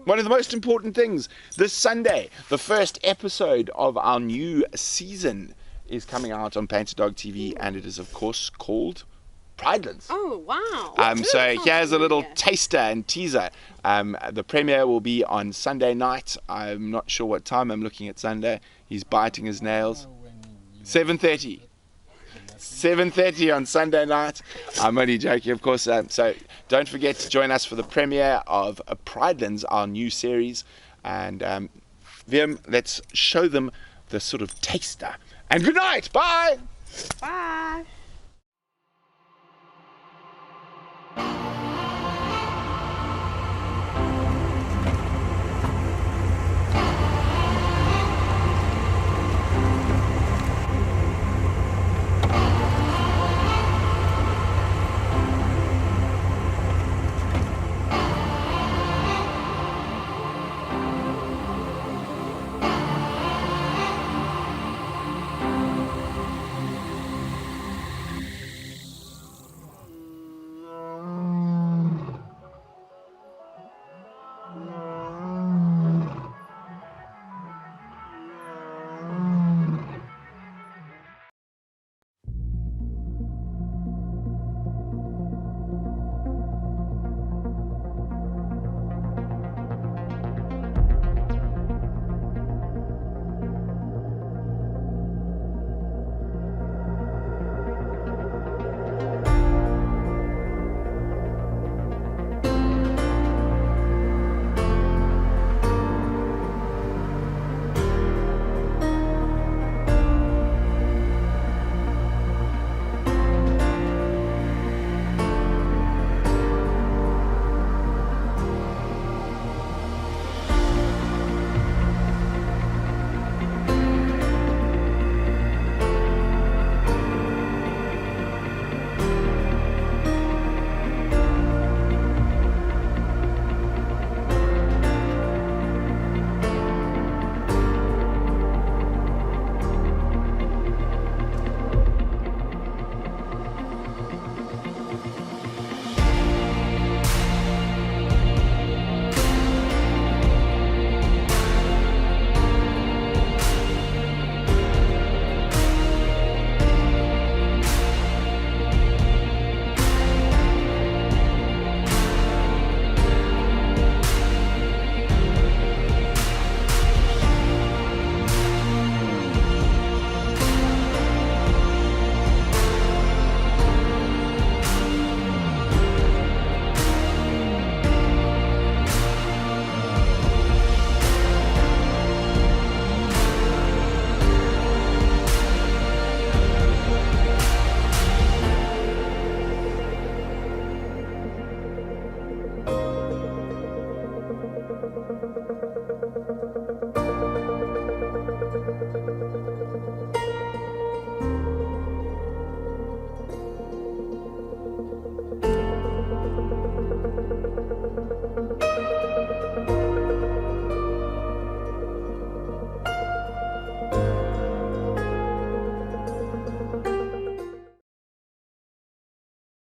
Speaker 1: One of the most important things, this Sunday, the first episode of our new season is coming out on Painted Dog TV, and it is, of course, called Pridelands.
Speaker 2: Oh, wow.
Speaker 1: So here's a little
Speaker 2: Yeah.
Speaker 1: taster and teaser. The premiere will be on Sunday night. I'm not sure what time. I'm looking at Sunday. He's biting his nails. 7:30. 7:30 on Sunday night. I'm only joking, of course. So don't forget to join us for the premiere of Pridelands, our new series. And Wiem, let's show them the sort of taster. And good night. Bye.
Speaker 2: Bye.